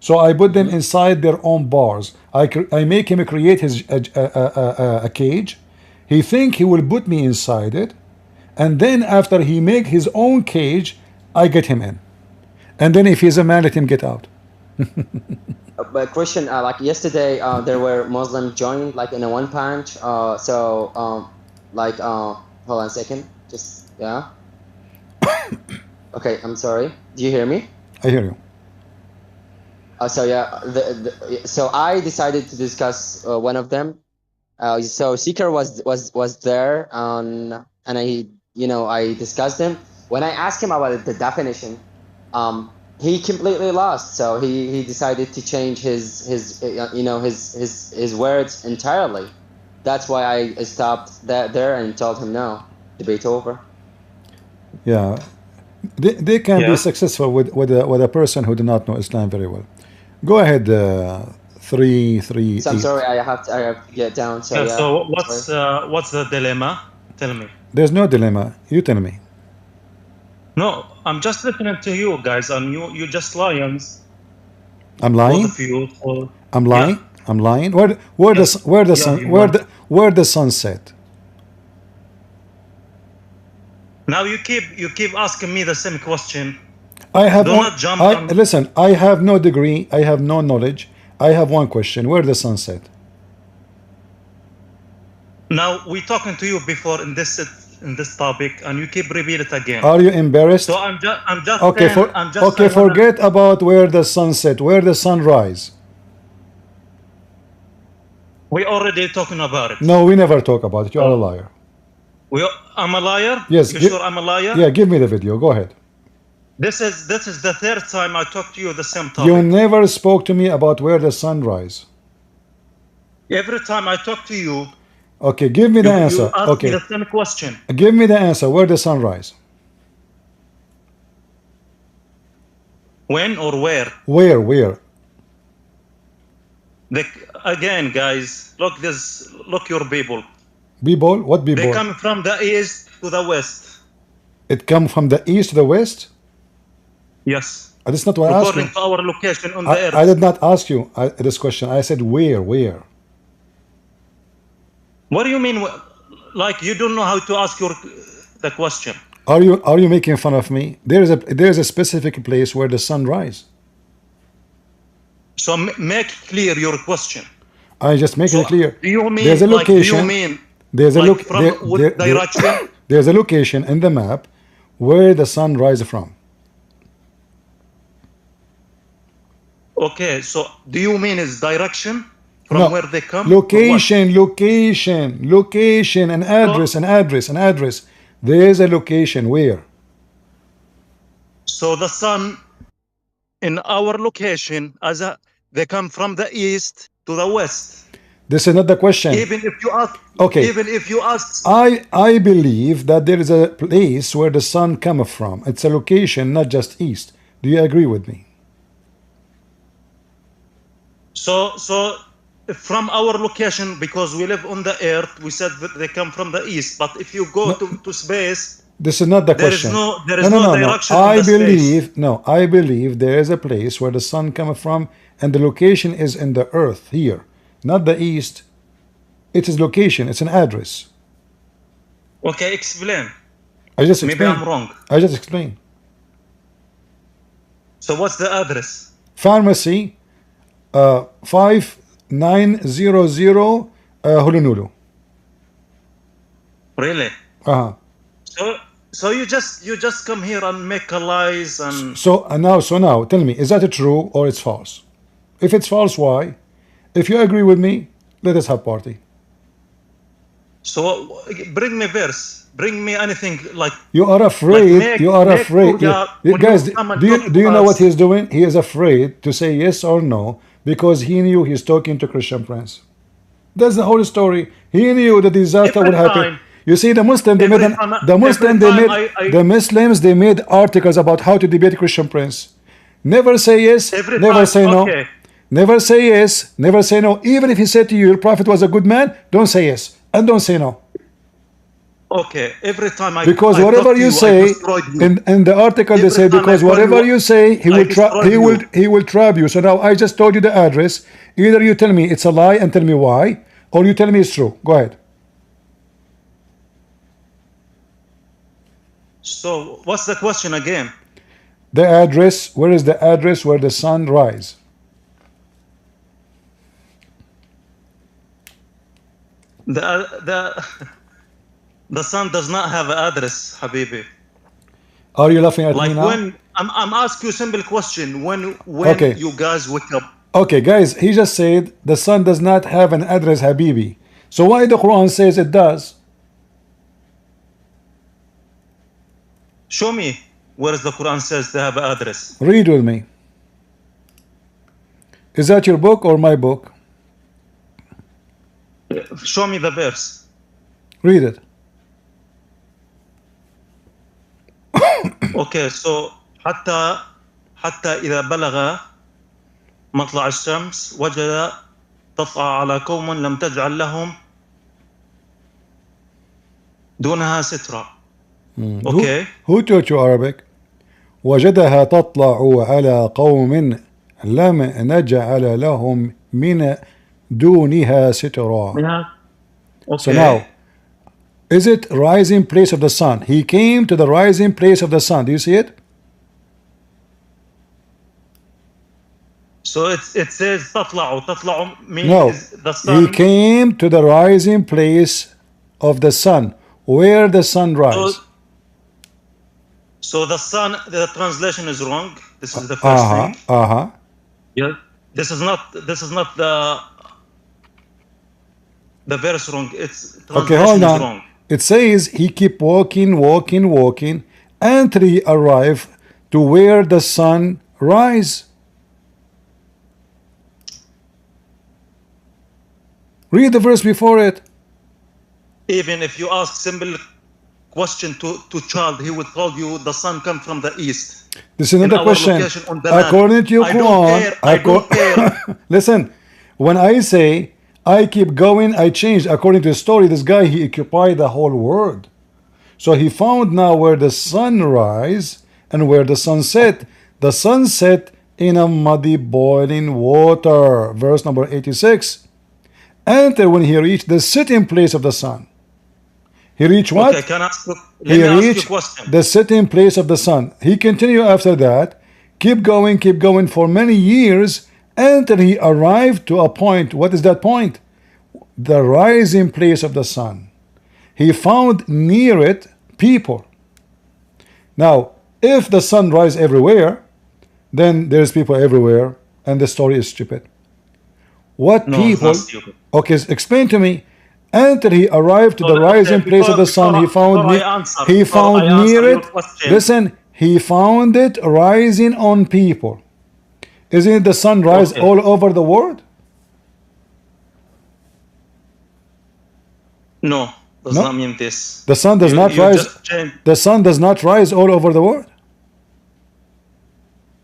So I put them Hmm. inside their own bars. I make him create his a cage. He think he will put me inside it, and then after he make his own cage, I get him in. And then if he's a man, let him get out. But Christian, like yesterday, there were Muslims joined like in a one punch. Hold on a second. Just yeah. Okay, I'm sorry. Do you hear me? I hear you. So yeah, so I decided to discuss one of them. So Seeker was there, and I discussed him. When I asked him about the definition, he completely lost. So he decided to change his words entirely. That's why I stopped there and told him no, debate over. Yeah, they can be Yeah. successful with a person who do not know Islam very well. Go ahead, 338. So I'm sorry, I have to get down. So Yeah. yeah, So sorry. what's the dilemma? Tell me. There's no dilemma. You tell me. No, I'm just listening to you guys, and you just lions, I'm both lying. of you. So I'm yeah, lying. I'm lying. Where the yes, where the yeah, sun you are. where the sun set? Now you keep asking me the same question. I have Do no, not jump I on. listen, I have no degree, I have no knowledge. I have one question. Where the sun set? Now we talking to you before in this topic, and you keep repeating it again. Are you embarrassed? So I'm just Okay, saying, I'm just okay, I wanna, forget about where the sun set, where the sun rise. we already talking about it. No, we never talk about it. You are a Oh. liar. I'm a liar. Yes. You sure I'm a liar? Yeah, give me the video. Go ahead. This is the third time I talked to you the same topic. You never spoke to me about where the sun rise. Every time I talk to you, Okay, give me the you answer. ask me Okay, the same question. give me the answer. Where the sun rise? When or where? Where? Where? Again, guys, look your people. B-ball? What They B-ball? come from the east to the west. It come from the east to the west? Yes. That's not what I asked According you. to our location on the earth. I did not ask you this question. I said where? Where? What do you mean? Like you don't know how to ask the question? Are you making fun of me? There is a specific place where the sun rise. So make clear your question. I just make it clear. Do you mean There's a like? Do location. you mean There's a like look. from what direction? There's a location in the map where the sun rises from. Okay, so do you mean is direction from No. where they come? Location, and address. There's a location where. So the sun in our location they come from the east to the west. This is not the question. Even if you ask, Okay. Even if you ask, I believe that there is a place where the sun comes from. It's a location, not just east. Do you agree with me? so from our location, because we live on the earth, we said that they come from the east. But if you go to space, This is not the there is question. no direction. I on the space. I believe there is a place where the sun comes from, and the location is in the earth here, not the east. It is location. It's an address. Okay, explain. I just Maybe explained. I'm wrong. I just explained. So what's the address? Pharmacy, 5900 Honolulu. Really? Uh-huh. So you just come here and make lies and So now, tell me, is that true or it's false? If it's false, why? If you agree with me, let us have party. so bring me verse, bring me anything like. You are afraid. Like you are make afraid. Purga, You when guys, you come and do talk you to know what us- he's doing? He is afraid to say yes or no because he knew he's talking to Christian Prince. That's the whole story. He knew the disaster Every would happen. time- You see, the Muslim they every made time- the Muslim every they time made I- the Muslims they made articles about how to debate Christian Prince. Never say yes. Every Never time, say no. okay. Never say yes. Never say no. Even if he said to you, your prophet was a good man, don't say yes and don't say no. Okay, every time I Because I whatever talk to you I say destroyed you. in the article they Every say time because I call whatever you, you say he I will destroy he will trap you. So now I just told you the address. Either you tell me it's a lie and tell me why, or you tell me it's true. Go ahead. So what's the question again? The address. Where is the address where the sun rise? The sun does not have an address, Habibi. Are you laughing at Like me now? when I'm asking you a simple question. When Okay. you guys wake up, Okay, guys. He just said the sun does not have an address, Habibi. So why the Quran says it does? show me where the Quran says they have an address. Read with me. Is that your book or my book? Show me the verse. Read it. Okay, so حتى إذا بلغ مطلع الشمس وجد تطلع على قوم لم تجعل لهم دونها سترا. Okay. Who taught you Arabic? وجدها تطلع على قوم لم نجعل لهم من دونها سترا. Okay. So now, is it rising place of the sun? He came to the rising place of the sun. Do you see it? So it says تطلع means No, the sun. he came to the rising place of the sun. Where the sun rise? So the sun, the translation is wrong. This is the first thing. Yeah. This is not the verse wrong. It's Okay, translation hold is on. wrong. It says he kept walking, walking, walking, until he arrived to where the sun rise. Read the verse before it. Even if you ask simple question to child, he would tell you the sun comes from the east. This is another our question. location on the land. According to your I don't Quran, care. I don't care. Listen, when I say I keep going, I changed. According to the story, this guy, he occupied the whole world. So he found now where the sun rise and where the sun set. The sun set in a muddy boiling water. Verse number 86. Enter when he reached the sitting place of the sun. He reached what? Okay, can I ask you, let He me ask you a reached question. the sitting place of the sun. He continued after that, keep going for many years until he arrived to a point. What is that point? The rising place of the sun. He found near it people. Now, if the sun rises everywhere, then there's people everywhere, and the story is stupid. What No, it's people? not stupid. Okay, explain to me. Until he arrived to the rising place of the sun, he found near it. Listen, he found it rising on people. Isn't it the sun rise all over the world? No, does No. not mean this. The sun does not You rise. just changed. The sun does not rise all over the world.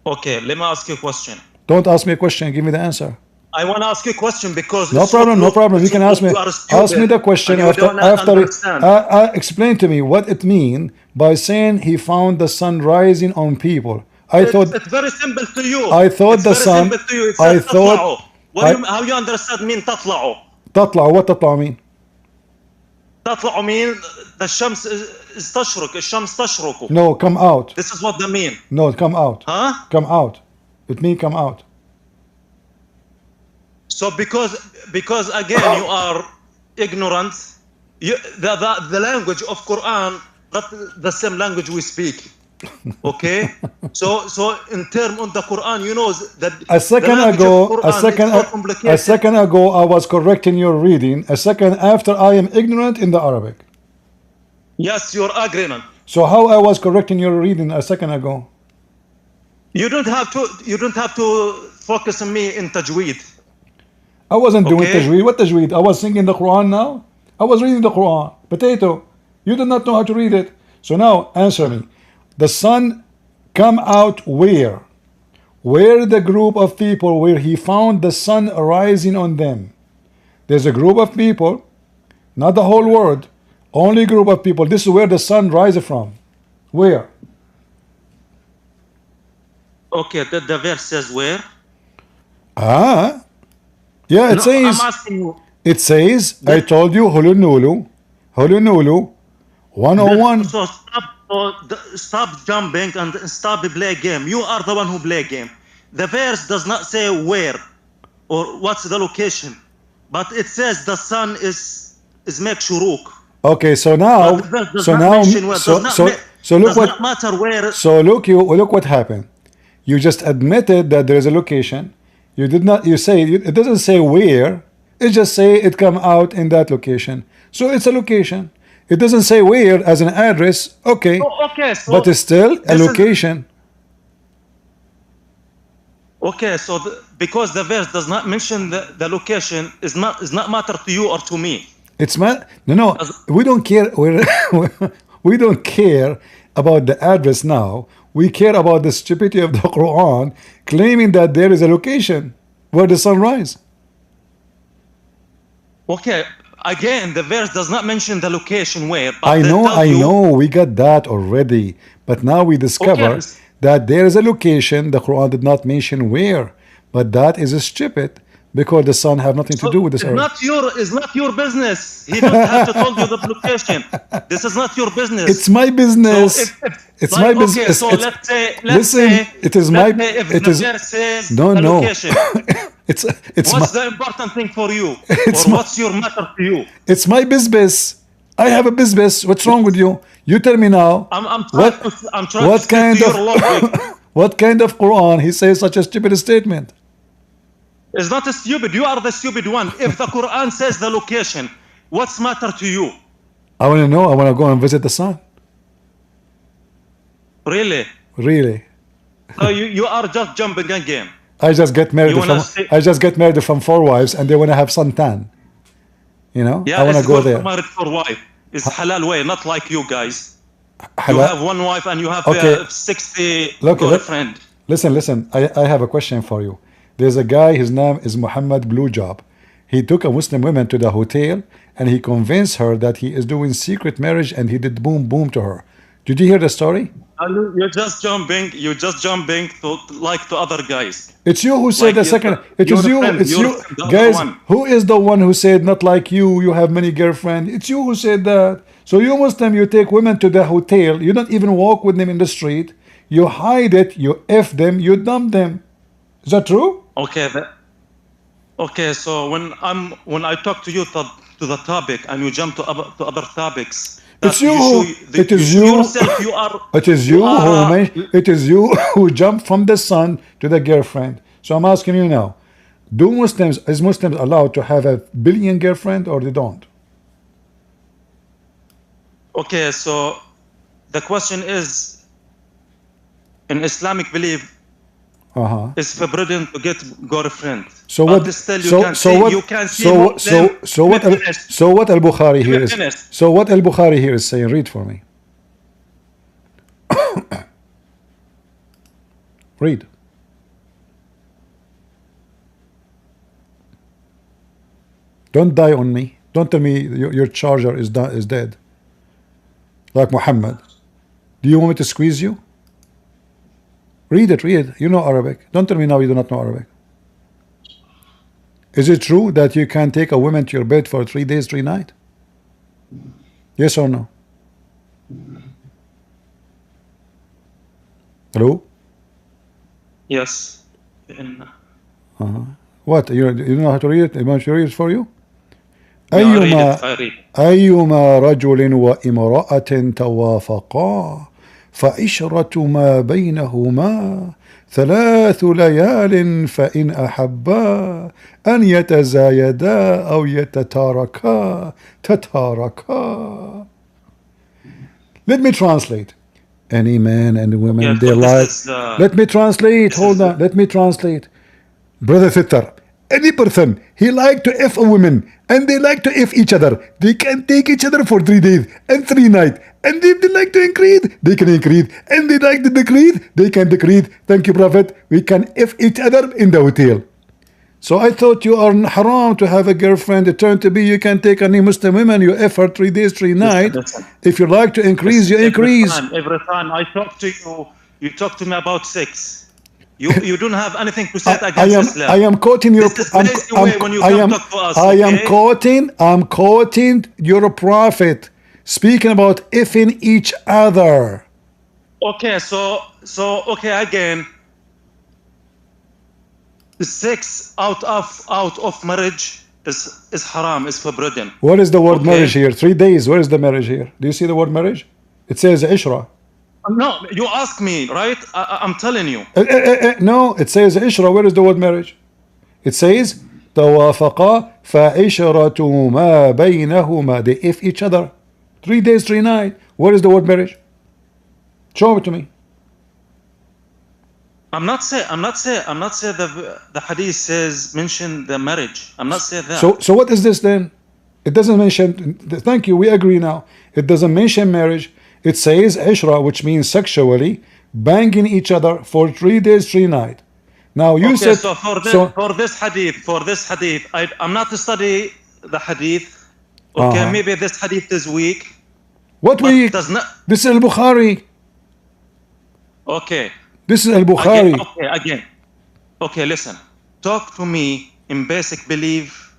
Okay, let me ask you a question. Don't ask me a question. Give me the answer. I want to ask you a question because No it's problem. so No close- problem. You it's can so ask me. close, you are stupid, Ask me the question and you after. do not understand. Explain to me what it mean by saying he found the sun rising on people. I thought. It's very simple to you. I thought it's the very sun. simple to you. It I says thought. تطلعوا. How you understand mean تطلعوا? تطلع. What تطلع mean? تطلعوا mean the الشمس تشرق. الشمس تشرق. No, come out. This is what they mean. No, come out. Huh? Come out. It mean come out. So because again you are ignorant, the language of Quran not the same language we speak. Okay, so in term of the Quran, you know that A second the language ago, of Quran a second ago, I was correcting your reading. A second after, I am ignorant in the Arabic. Yes, you're ignorant. So how I was correcting your reading a second ago? You don't have to focus on me in tajweed. I wasn't doing Okay. tajweed. What tajweed? I was singing the Quran now. I was reading the Quran. Potato. You did not know how to read it. So now answer me. The sun come out where? Where the group of people where he found the sun rising on them. There's a group of people, not the whole world, only group of people. This is where the sun rises from. Where? Okay, the verse says where? Ah. Yeah, it No, says. I'm asking you. It says. I told you. Hulunulu. 101. So stop jumping and stop play game. You are the one who play game. The verse does not say where or what's the location, but it says the sun is make shuruk. Okay, so now, But the verse does so not now, mention where. so Does not so ma- so look does what. not matter where. So look what happened. You just admitted that there is a location. You did not. You say it doesn't say where. It just say it come out in that location. So it's a location. It doesn't say where as an address. Okay, Oh, okay, so but it's still a this is- location. Okay, so because the verse does not mention the location is not matter to you or to me. It's no. We don't care. We don't care about the address now. We care about the stupidity of the Quran claiming that there is a location where the sun rises. Okay, again, the verse does not mention the location where. But I they know, tell I you- know, we got that already. But now we discover Okay. that there is a location. The Quran did not mention where, but that is stupid because the sun have nothing to do with this earth. It's not your business. He don't have to tell you the location. This is not your business. It's my business. So It's Like, my okay, business. so It's- let's say, listen, it is my. if It the is. verse says No, the no. location, It's what's my. the important thing for you? It's or my- what's your matter to you? It's my business. I have a business. What's wrong with you? You tell me now. I'm trying to What stick kind to of your logic. what kind of Quran he says such a stupid statement? It's not a stupid. You are the stupid one. If the Quran says the location, what's matter to you? I want to know. I want to go and visit the sun. Really? Really. So you are just jumping again. I just get married You wanna from. stay- I just get married from 4 wives, and they want to have suntan. You know. Yeah, I want it's to go good there. to marry for wife. It's halal way, not like you guys. You Halal- have one wife and you have Okay. 60 Look, girlfriend. Listen. I have a question for you. There's a guy. His name is Muhammad Bluejob. He took a Muslim woman to the hotel, and he convinced her that he is doing secret marriage, and he did boom boom to her. Did you hear the story? You're just jumping. You're just jumping to like to other guys. It's you who said Like the your second. friend- It your is you. friend, It's your you, friend, the other guys. one. Who is the one who said not like you? You have many girlfriends. It's you who said that. So you Muslim, you take women to the hotel. You don't even walk with them in the street. You hide it. You f them. You dump them. Is that true? Okay. Okay. So when I talk to you to the topic and you jump to other topics. It's that you. show- It is you you. yourself. You are. It is you are, who. It is you who jumped from the sun to the girlfriend. So I'm asking you now: is Muslims allowed to have a billion girlfriend or they don't? Okay, so the question is, in Islamic belief, it's forbidden to get girlfriend. So But what? still you So can so see, what? you can see So Muslim so what? feminist. So what Al Bukhari here is? Feminist. So what Al Bukhari here is saying? Read for me. Read. Don't die on me. Don't tell me your charger is dead. Like Muhammad. Do you want me to squeeze you? Read it. You know Arabic. Don't tell me now you do not know Arabic. Is it true that you can take a woman to your bed for 3 days, 3 nights? Yes or no? Hello? Yes. What? You don't know how to read it? You want me to read it for you? I read أيما it. I read. أيما رجل وامرأة توافقا فعشرة ما بينهما 3 ليال فإن أحبا أن يتزايدا أو يتتاركا تتاركا. Let me translate. Any man and woman Yeah, they so like. this is, Let me translate. Hold is- on. Let me translate. Brother Fitter, any person he like to f a woman and they like to f each other. They can take each other for 3 days and 3 nights. And if they like to increase, they can increase. And they like to decrease, they can decrease. Thank you, Prophet. We can f each other in the hotel. So I thought you are haram to have a girlfriend. It turned to be you can take any Muslim woman, you f her 3 days, 3 nights. listen. If you like to increase, you increase. Every time I talk to you, you talk to me about sex. You don't have anything to say against Islam. I am quoting your. This is crazy way when you I come am, talk to us, I am okay? quoting your prophet speaking about effing each other. Okay, so okay again. Sex out of marriage is haram, is forbidden. What is the word Okay. marriage here? 3 days. Where is the marriage here? Do you see the word marriage? It says ishra. No, you ask me, right? I'm telling you. No, it says ishra. Where is the word marriage? It says توافقا فعشرة ما بينهما. They if each other 3 days, 3 nights. Where is the word marriage? Show it to me. I'm not saying the hadith says mention the marriage. I'm not saying that. So what is this then? It doesn't mention. Thank you. We agree now. It doesn't mention marriage. It says ishra, which means sexually banging each other for 3 days, 3 nights. Now you okay, said so for this hadith, I'm not study the hadith. Okay, maybe this hadith is weak. what But we? does not. This is Al Bukhari. Okay. This is Al Bukhari. Again. Okay, listen. Talk to me in basic belief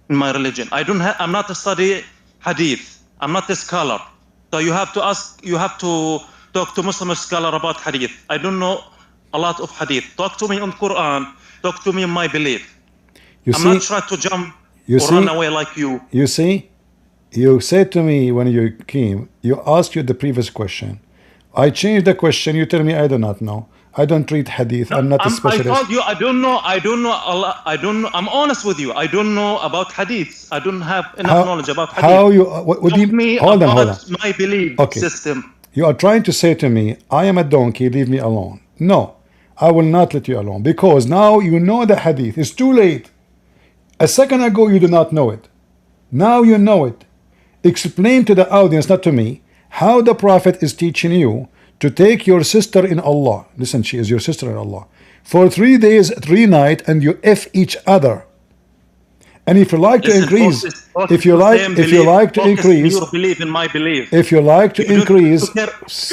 in my religion. I'm not a study hadith. I'm not a scholar. So you have to ask. You have to talk to Muslim scholar about hadith. I don't know a lot of hadith. Talk to me on Quran. Talk to me in my belief. You I'm see, not trying to jump you or see, run away like you. you see, you said to me when you came, you asked you the previous question. I changed the question. You tell me I do not know. I don't read hadith. I'm not a I specialist. told you I don't know. I don't know a lot. I don't know. I'm honest with you. I don't know about hadiths. I don't have enough knowledge about hadith. How you? What do Talk you? me Hold on, about hold on. my belief Okay. system. You are trying to say to me, I am a donkey, leave me alone. No, I will not let you alone because now you know the hadith. It's too late. A second ago, you do not know it. Now you know it. Explain to the audience, not to me, how the Prophet is teaching you to take your sister in Allah. Listen, she is your sister in Allah. For 3 days, 3 nights, and you F each other. And if you like to Listen, increase, focus if you on like, same if you belief. like to Focus on increase, your belief in my belief. if you like to You don't increase,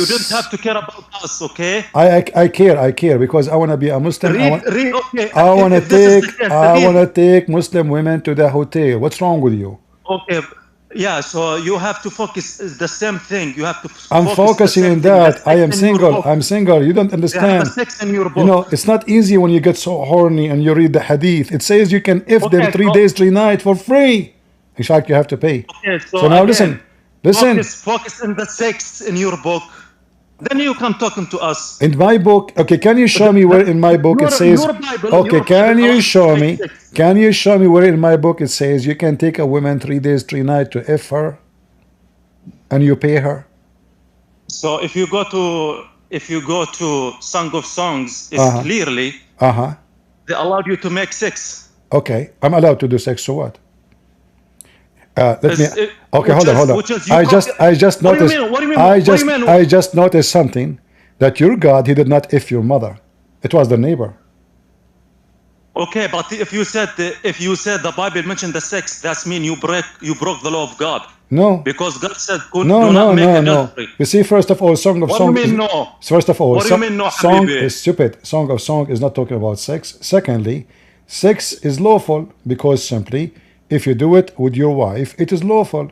you don't have to care about us, okay? I care because I want to be a Muslim. Read, okay. I want to if this is take the case, I read. want to take Muslim women to the hotel. What's wrong with you? Okay, yeah. So you have to focus the same thing. You have to. I'm focus the focusing same on thing. that. The I sex am in your single. book. I'm single. You don't They have understand. the sex in your book. You know, it's not easy when you get so horny and you read the hadith. It says you can if them Okay, 3 so- days, 3 nights for free. In fact, you have to pay. Okay, So now again, listen. Focus on the sex in your book. Then you come talking to us. In my book, okay, can you show me where in my book it says? Your Bible, Okay, your can Bible you allows show you to me? make sex. Can you show me where in my book it says you can take a woman 3 days, 3 nights to f her, and you pay her? So if you go to Song of Songs, it's clearly they allowed you to make sex. Okay, I'm allowed to do sex. So what? Let me. Okay, hold on. I just noticed. What do you mean? I just noticed something that your God, he did not if your mother. It was the neighbor. Okay, but if you said the Bible mentioned the sex, that's mean you broke the law of God. No. Because God said, do No. not make adultery. You see, first of all, Song of What Song. do you mean no? First of all, What do you mean no, Song Habibi? is stupid. Song of Song is not talking about sex. Secondly, sex is lawful because simply, if you do it with your wife, it is lawful.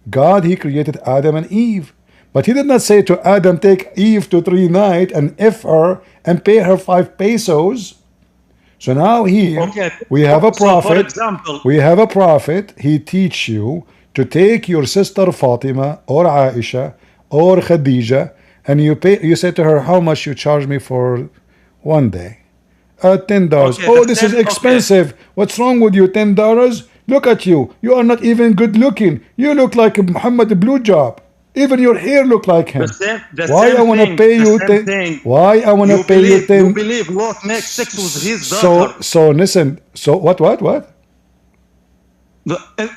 God, he created Adam and Eve. But he did not say to Adam, take Eve to 3 nights and F her and pay her 5 pesos. So now here we have a prophet. So for example, we have a prophet. He teach you to take your sister Fatima or Aisha or Khadija and you pay. You say to her, how much you charge me for 1 day? $10. Okay, Oh, this is expensive. What's wrong with you? $10? Look at you. You are not even good looking. You look like Muhammad Blowjob. Even your hair look like him. Why I want to pay you 10? Why I want to pay you 10? You believe Lot makes sex with his daughter. So listen. So what?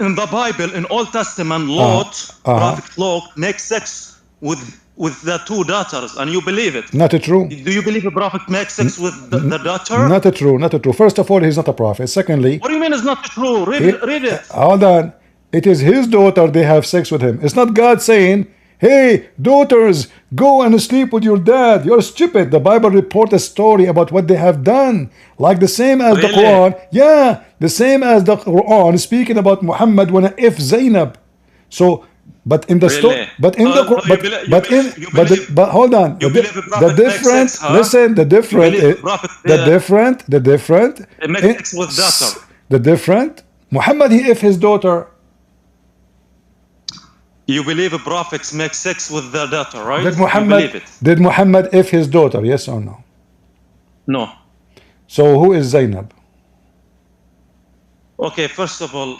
In the Bible, in Old Testament, Lot, Prophet Lot, makes sex with the 2 daughters, and you believe it. Not true. Do you believe a prophet makes sex with the daughter? Not true. First of all, he's not a prophet. Secondly, what do you mean it's not true? Read it. Hold on. It is his daughter they have sex with him. It's not God saying, hey, daughters, go and sleep with your dad. You're stupid. The Bible reports a story about what they have done. Like the same as the Quran. Yeah, the same as the Quran speaking about Muhammad when if Zainab. So, but in the story, but in the but hold on. The different. Listen, the different. The different. It makes sex with daughter. The different. Muhammad he if his daughter. You believe prophets make sex with their daughter, right? Did Muhammad if his daughter? Yes or no? No. So who is Zainab? Okay, first of all,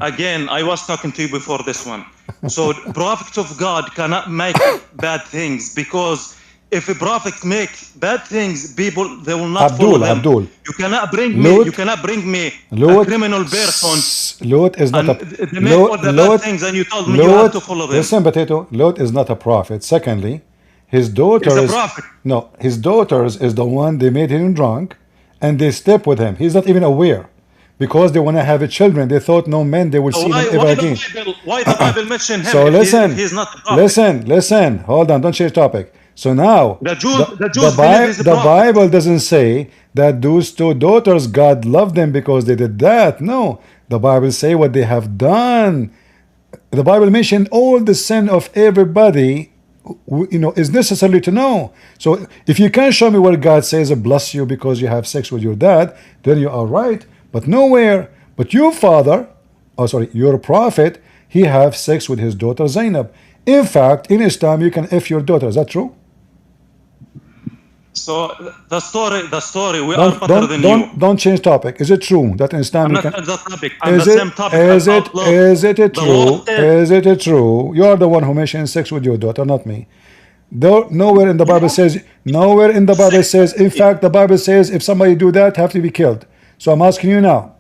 again, I was talking to you before this one. So prophets of God cannot make bad things because if a prophet make bad things, people they will not follow them. You cannot bring me a criminal person. Lot is not they make all the bad things, and you told me you have to follow them. Listen, Potato. Lot is not a prophet. Secondly, his daughters. He's a prophet. No, his daughters is the one they made him drunk, and they slept with him. He's not even aware. Because they want to have children, they thought no men they will see him ever again. Why the Bible mention him? So listen, he's not a prophet. Listen. Hold on, don't change topic. So now, the Bible doesn't say that those 2 daughters, God loved them because they did that. No, the Bible say what they have done. The Bible mentioned all the sin of everybody is necessary to know. So if you can show me where God says bless you because you have sex with your dad, then you are right. But nowhere. But your father, oh sorry, your prophet, he have sex with his daughter Zainab. In fact, in Islam, you can F your daughter. Is that true? So the story, we are better than you. Don't change topic. Is it true that in Islam I'm you not can? on the topic. I'm Is the it? same topic. Is it? about love. Is it The true? Lord said, Is it true? You are the one who mentioned sex with your daughter, not me. Though nowhere in the Bible says. Nowhere in the Bible says. In fact, the Bible says if somebody do that, have to be killed. So I'm asking you now.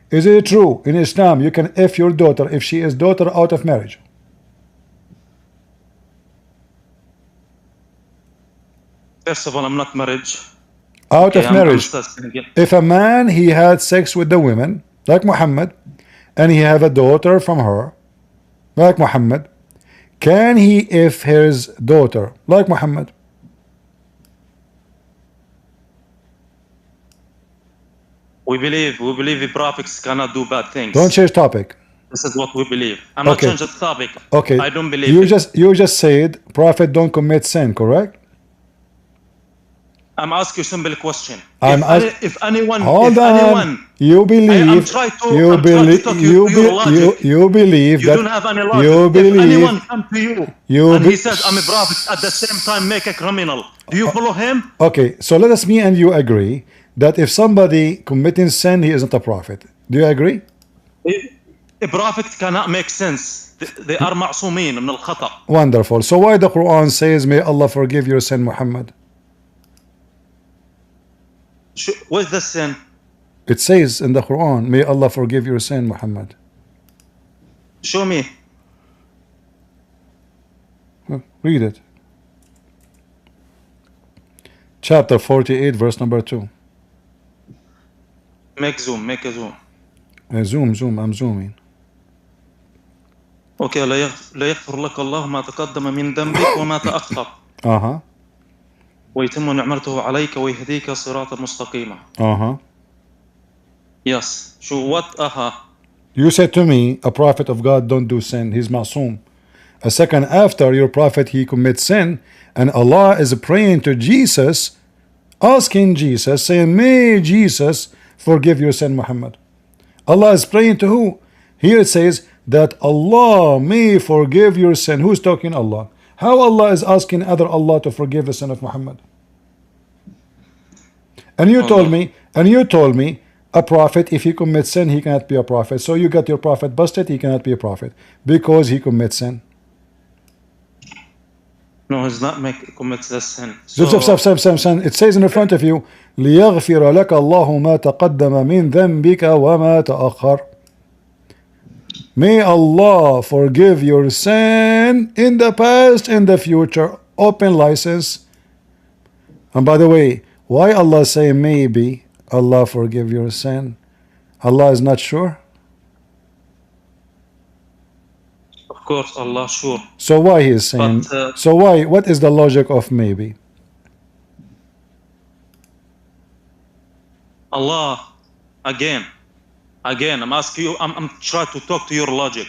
Is it true in Islam you can F your daughter if she is daughter out of marriage? first of all, I'm not married. Out of marriage. starting again. If a man he had sex with the women like Muhammad and he have a daughter from her like Muhammad, can he if his daughter like Muhammad? We believe the prophets cannot do bad things. Don't change topic. This is what we believe. I'm not Okay. changing the topic. Okay. I don't believe you it. you just said prophet don't commit sin, correct? I'm asking you a simple question. I'm If anyone, Hold if on. anyone, You believe. I'm trying to talk you your logic. you believe You that don't have any logic. you If believe. anyone come to you, You and be- he says I'm a prophet, at the same time make a criminal, do you follow him? Okay, so let us me and you agree that if somebody committing sin, he is not a prophet. Do you agree? A prophet cannot make sense. They are معصومين من الخطأ. Wonderful. So why the Quran says, "May Allah forgive your sin, Muhammad"? What's the sin? It says in the Quran, "May Allah forgive your sin, Muhammad." Show me. Read it. Chapter 48, verse number 2. Make zoom. Make a zoom. Zoom. I'm zooming. اوكي لا يغفر لك الله ما تقدم من ذنبك وما تأخر. ويتم نعمته عليك ويهديك صراطا مستقيما. Yes. What? You said to me, a prophet of God don't do sin. He's ma'soom. A second after, your prophet, he commits sin, and Allah is praying to Jesus, asking Jesus, saying, "May Jesus forgive your sin, Muhammad." Allah is praying to who? Here it says that Allah may forgive your sin. Who's talking? Allah. How Allah is asking other Allah to forgive the sin of Muhammad? And you told me, a prophet, if he commits sin, he cannot be a prophet. So you got your prophet busted, he cannot be a prophet because he commits sin. No, he's not commits the sin. It says in the front of you, لِيَغْفِرَ لَكَ اللَّهُ مَا تَقَدَّمَ مِنْ ذَنْبِكَ وَمَا تَأَخَّرَ. May Allah forgive your sin in the past and the future. Open license. And by the way, why Allah say maybe Allah forgive your sin? Allah is not sure. Of course, Allah sure. So why he is saying? So why? What is the logic of maybe? Allah, again, I'm asking you. I'm trying to talk to your logic.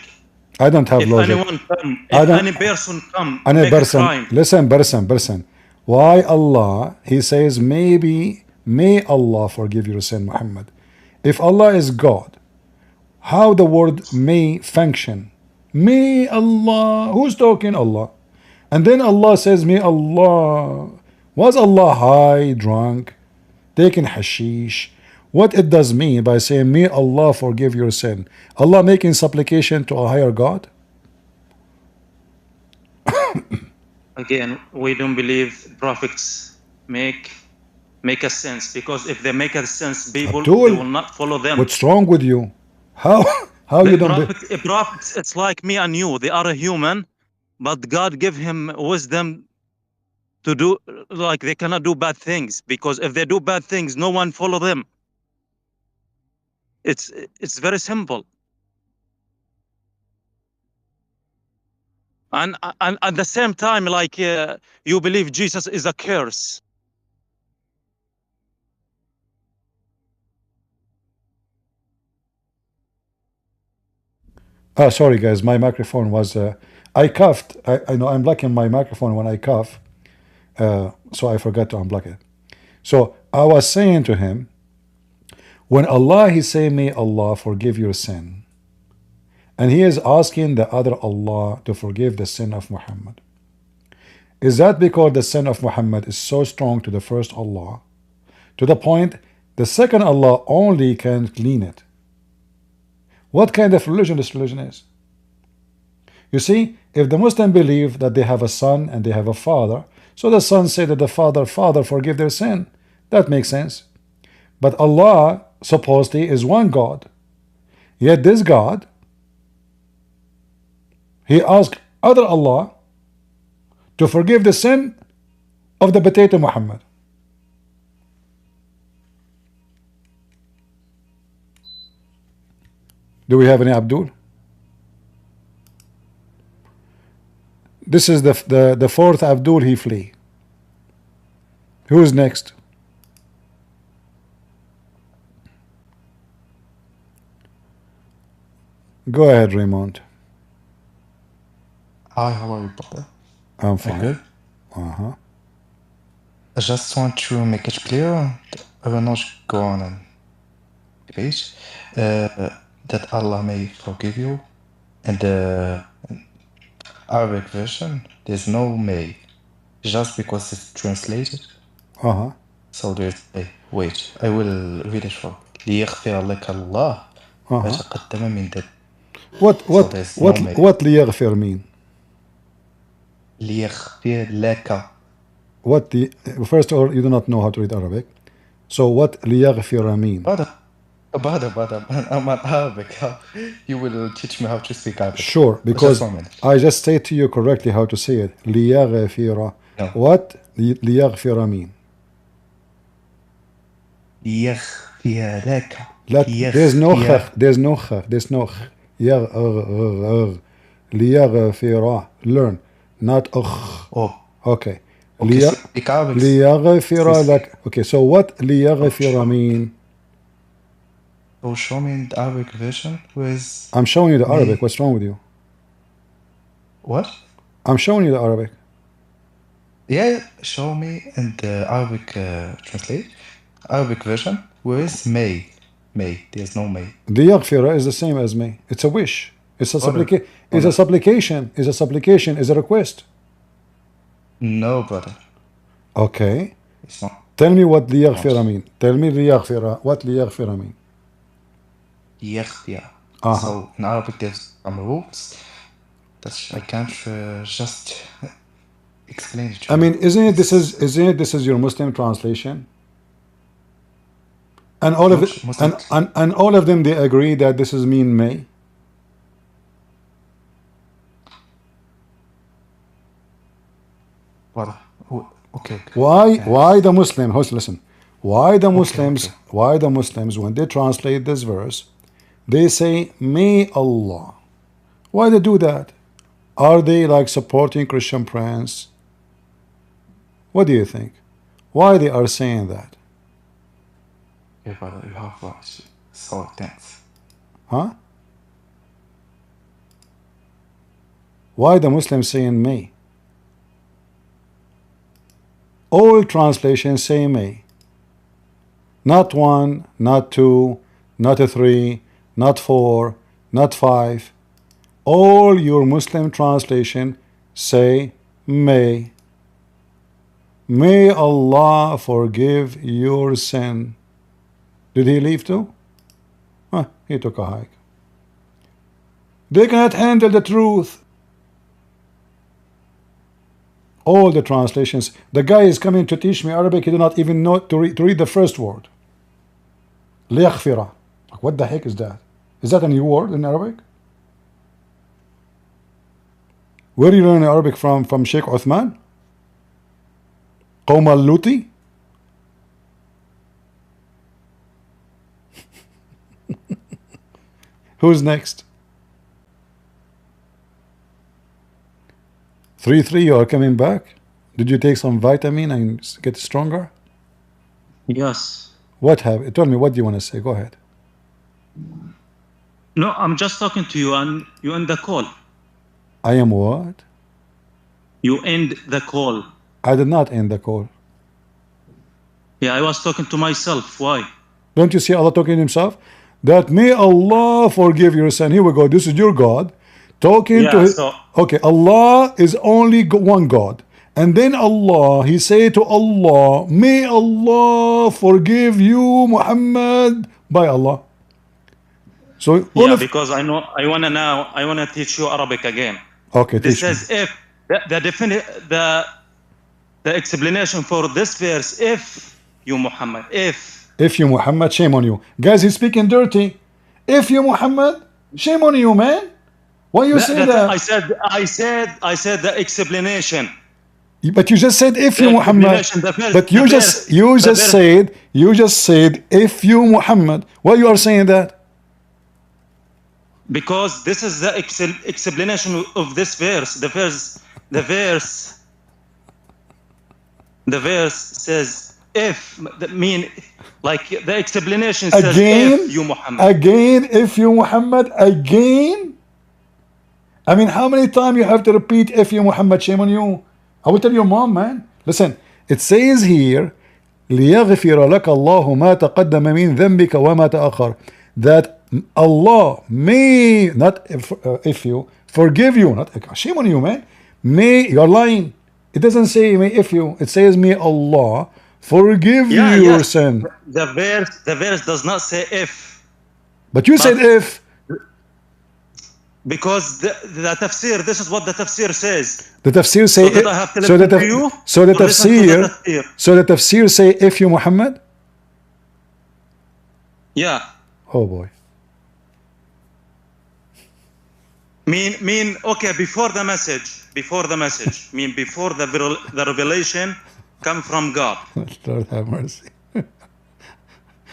I don't have if logic. Anyone come, if any person come, any make a crime. Listen. Why Allah? He says maybe. May Allah forgive your sin, Muhammad. If Allah is God, how the word may function? May Allah. Who's talking? Allah. And then Allah says, may Allah. Was Allah high, drunk, taking hashish? What it does mean by saying, may Allah forgive your sin? Allah making supplication to a higher God? Again, we don't believe prophets make a sense, because if they make a sense, people they will not follow them. What's wrong with you? How you don't? Prophets, it's like me and you. They are a human, but God give him wisdom to do, like they cannot do bad things, because if they do bad things, no one follow them. It's very simple. And at the same time, like you believe Jesus is a curse. Sorry guys, my microphone was I coughed. I know I'm blocking my microphone when I cough, so I forgot to unblock it. So I was saying to him, when Allah He say, may Allah forgive your sin, and He is asking the other Allah to forgive the sin of Muhammad, is that because the sin of Muhammad is so strong to the first Allah, to the point the second Allah only can clean it? What kind of religion this religion is? You see, if the Muslim believe that they have a son and they have a father, so the son say to the father, Father, forgive their sin. That makes sense. But Allah supposedly is one God. Yet this God, He asked other Allah to forgive the sin of the potato Muhammad. Do we have any Abdul? This is the fourth Abdul, he flee. Who is next? Go ahead, Raymond. Hi, how are you, brother? I'm Are fine. you good? Uh-huh. I just want to make it clear, I will not go on a debate, that Allah may forgive you. In the Arabic version, there's no may, just because it's translated. Uh-huh. So there's a wait. I will read it for ليغفر لك الله ما Uh-huh. تقدم من ذنبك. What there's no may. what ليغفر mean? ليغفر لك. What the first of all, you do not know how to read Arabic. So what ليغفر mean? Brother, I'm an Arabic. You will teach me how to speak Arabic. Sure, because Just 1 minute. I just say to you correctly how to say it. ليغفر. No. What ليغفر mean? ليغفر لك. There's no خ. There's no خ. There's no خ. ليغفر. Learn, not أخ. Oh, Okay. okay, speak Arabic. ليغفر لك. Okay, so what ليغفر mean? So show me in the Arabic version with I'm showing you the Me. Arabic. What's wrong with you? what? I'm showing you the Arabic. Yeah, show me in the Arabic Arabic version with may. May. There's no may. ليغفر is the same as me. It's a wish. It's a Brother, supplication. It's a supplication. It's a supplication. It's a request. No, brother. Okay. It's not. Tell me what ليغفر mean. Tell me ليغفر. What ليغفر mean? يغفر. Uh-huh. So in Arabic there's some rules that I can't just explain it to I you. mean, isn't it this is your Muslim translation? And all of it, Muslim. and all of them, they agree that this is mean may. Brother, okay. Why the Muslim? Listen. Why the Muslims? okay. Why the Muslims when they translate this verse, they say may Allah. Why they do that? Are they like supporting Christian Prince? What do you think? Why they are saying that? Okay, brother, you have right. So thanks. Huh? Why the Muslims saying may? All translations say may. Not 1, not 2, not 3, not 4, not 5. All your Muslim translation say may. May Allah forgive your sin. Did he leave too? He took a hike. They cannot handle the truth. All the translations. The guy is coming to teach me Arabic. He did not even know to read the first word. ليغفر. What the heck is that? Is that a new word in Arabic? Where are you learning Arabic from? From Sheikh Uthman? قوم اللوطي? Who's next? 3-3, you are coming back? Did you take some vitamin and get stronger? Yes. What happened? Tell me, what do you want to say? Go ahead. No, I'm just talking to you and you in the call. I am what? You end the call. I did not end the call. Yeah, I was talking to myself. Why? Don't you see Allah talking to himself? That may Allah forgive your sin. Here we go. This is your God talking to his. Okay, Allah is only one God. And then Allah, he say to Allah, may Allah forgive you, Muhammad, by Allah. So yeah, because I wanna teach you Arabic again. Okay, this says if the explanation for this verse, if you Muhammad, if you Muhammad, shame on you. Guys, he's speaking dirty. If you Muhammad, shame on you, man. Why you say that? I said the explanation. But you just said if you Muhammad. But you just said if you Muhammad. Why you are saying that? Because this is the explanation of this verse. The verse says if, that mean like the explanation says again, if you Muhammad. Again, if you Muhammad, again. I mean, how many times you have to repeat if you Muhammad? Shame on you. I will tell your mom, man. Listen, it says here, لِيَغْفِرَ لَكَ اللَّهُ مَا تَقَدَّمَ مِنْ ذَنْبِكَ وَمَا تَأَخَّرَ. That Allah may, not if you, forgive you. Not shame on you, man. May, you're lying. It doesn't say may if you. It says may Allah forgive you your sin. The verse does not say if. But you said if. Because the tafsir, this is what the tafsir says. The tafsir say so the tafsir say if you Muhammad? Yeah. Oh boy. Mean okay, before the message, mean before the revelation come from God. Lord have mercy.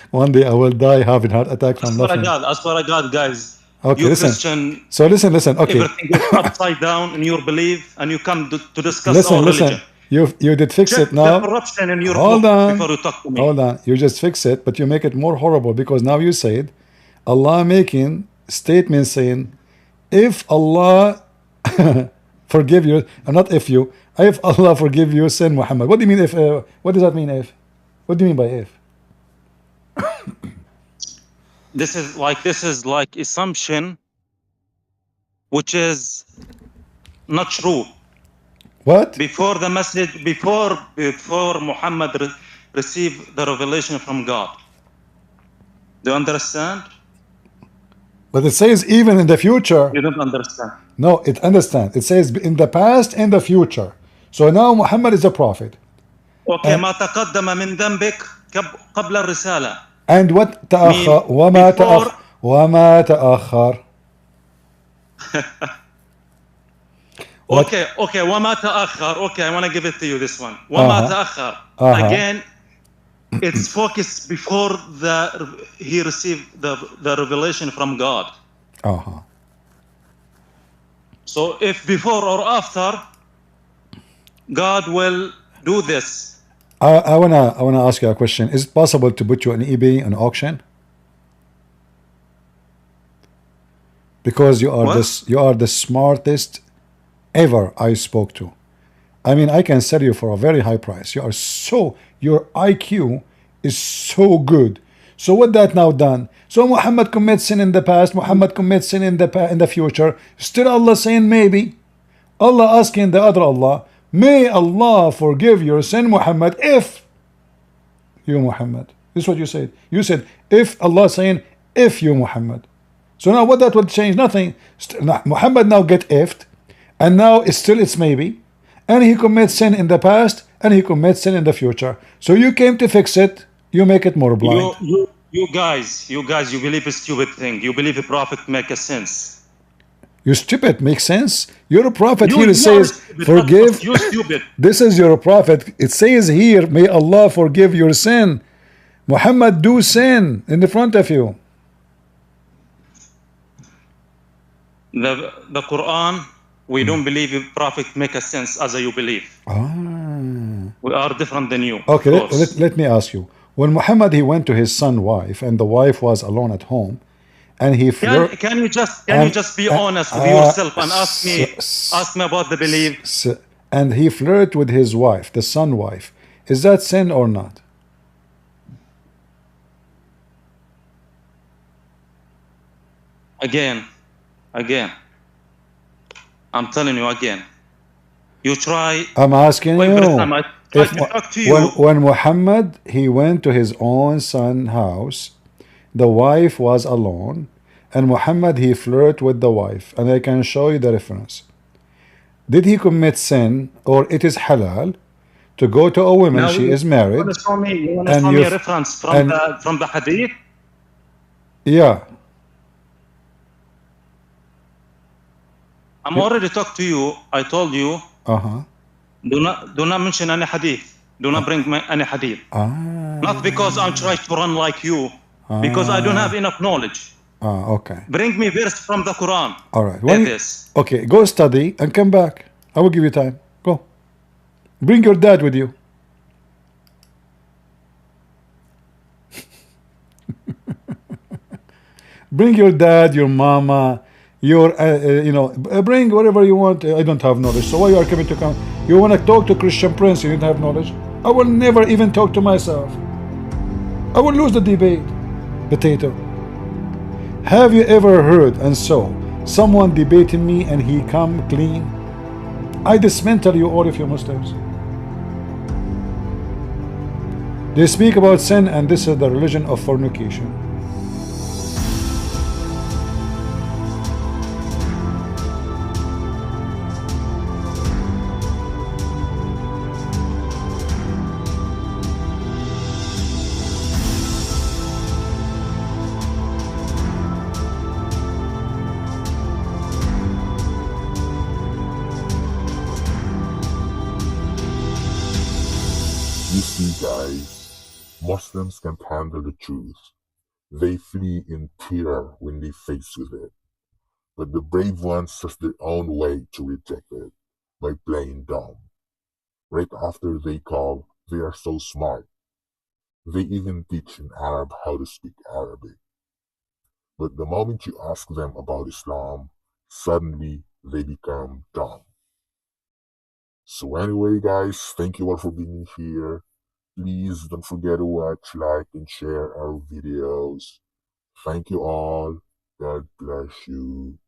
One day I will die having heart attack from nothing. As for God, guys. Okay, listen. Christian, so listen. Okay. Everything is upside down in your belief, and you come to discuss our religion. You did fix it now. The corruption in your hold on. Before you talk to me. Hold on. You just fix it, but you make it more horrible because now you said Allah making statements saying if Allah forgive you, not if you. If Allah forgive you sin, Muhammad. What do you mean if? What does that mean if? What do you mean by if? This is like assumption, which is not true. What? Before the message, before Muhammad received the revelation from God. Do you understand? But it says even in the future. You don't understand. No, it understand. It says in the past and the future. So now Muhammad is a prophet. Okay, ما تقدم من ذنبك قبل الرسالة. And what تأخر وما تأخر Okay, وما تأخر. Okay, I want to give it to you, this one. وما تأخر. Again, it's focused before he received the revelation from God. So if before or after, God will do this. I wanna ask you a question. Is it possible to put you on eBay on auction? Because you are the smartest ever I spoke to. I mean, I can sell you for a very high price. Your IQ is so good. So what that now done? So Muhammad commits sin in the past, Muhammad commits sin in the future. Still Allah saying maybe. Allah asking the other Allah, may Allah forgive your sin, Muhammad, if you Muhammad. This is what you said. You said if Allah saying if you Muhammad. So now what that would change? Nothing. Muhammad now get if'd, and now it's maybe, and he commits sin in the past and he commits sin in the future. So you came to fix it. You make it more blind. You guys, you believe a stupid thing. You believe a prophet make a sense. You stupid, makes sense. You're a prophet. Here it says forgive. You stupid. This is your prophet. It says here, may Allah forgive your sin. Muhammad do sin in the front of you. The Quran, we don't believe a prophet make a sense as you believe. We are different than you. Okay, let me ask you. When Muhammad he went to his son's wife and the wife was alone at home, and he flirt. Can you just be honest with yourself and ask me about the belief? And he flirt with his wife, the son wife. Is that sin or not? Again, I'm telling you again. You try. I'm asking you. Time I try to talk to you. When Muhammad, he went to his own son's house, the wife was alone, and Muhammad, he flirted with the wife, and I can show you the reference. Did he commit sin, or it is halal to go to a woman, she is married? You want to show me a reference from the hadith? Yeah. I'm already talked to you. I told you. Do not mention any hadith. Do not bring any hadith. Not because I'm trying to run like you, because I don't have enough knowledge. Okay. Bring me verse from the Quran. All right. Okay, go study and come back. I will give you time. Go. Bring your dad with you. Bring your dad, your mama, your, bring whatever you want. I don't have knowledge. So why you are coming to come? You want to talk to Christian Prince, you don't have knowledge? I will never even talk to myself. I will lose the debate. Potato. Have you ever heard and saw someone debating me and he come clean? I dismantle you all if you're Muslims. They speak about sin, and this is the religion of fornication. You see, guys, Muslims can't handle the truth. They flee in terror when they face with it. But the brave ones have their own way to reject it, by playing dumb. Right after they call, they are so smart. They even teach in Arab how to speak Arabic. But the moment you ask them about Islam, suddenly they become dumb. So anyway, guys, thank you all for being here. Please don't forget to watch, like, and share our videos. Thank you all. God bless you.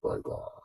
Bye-bye.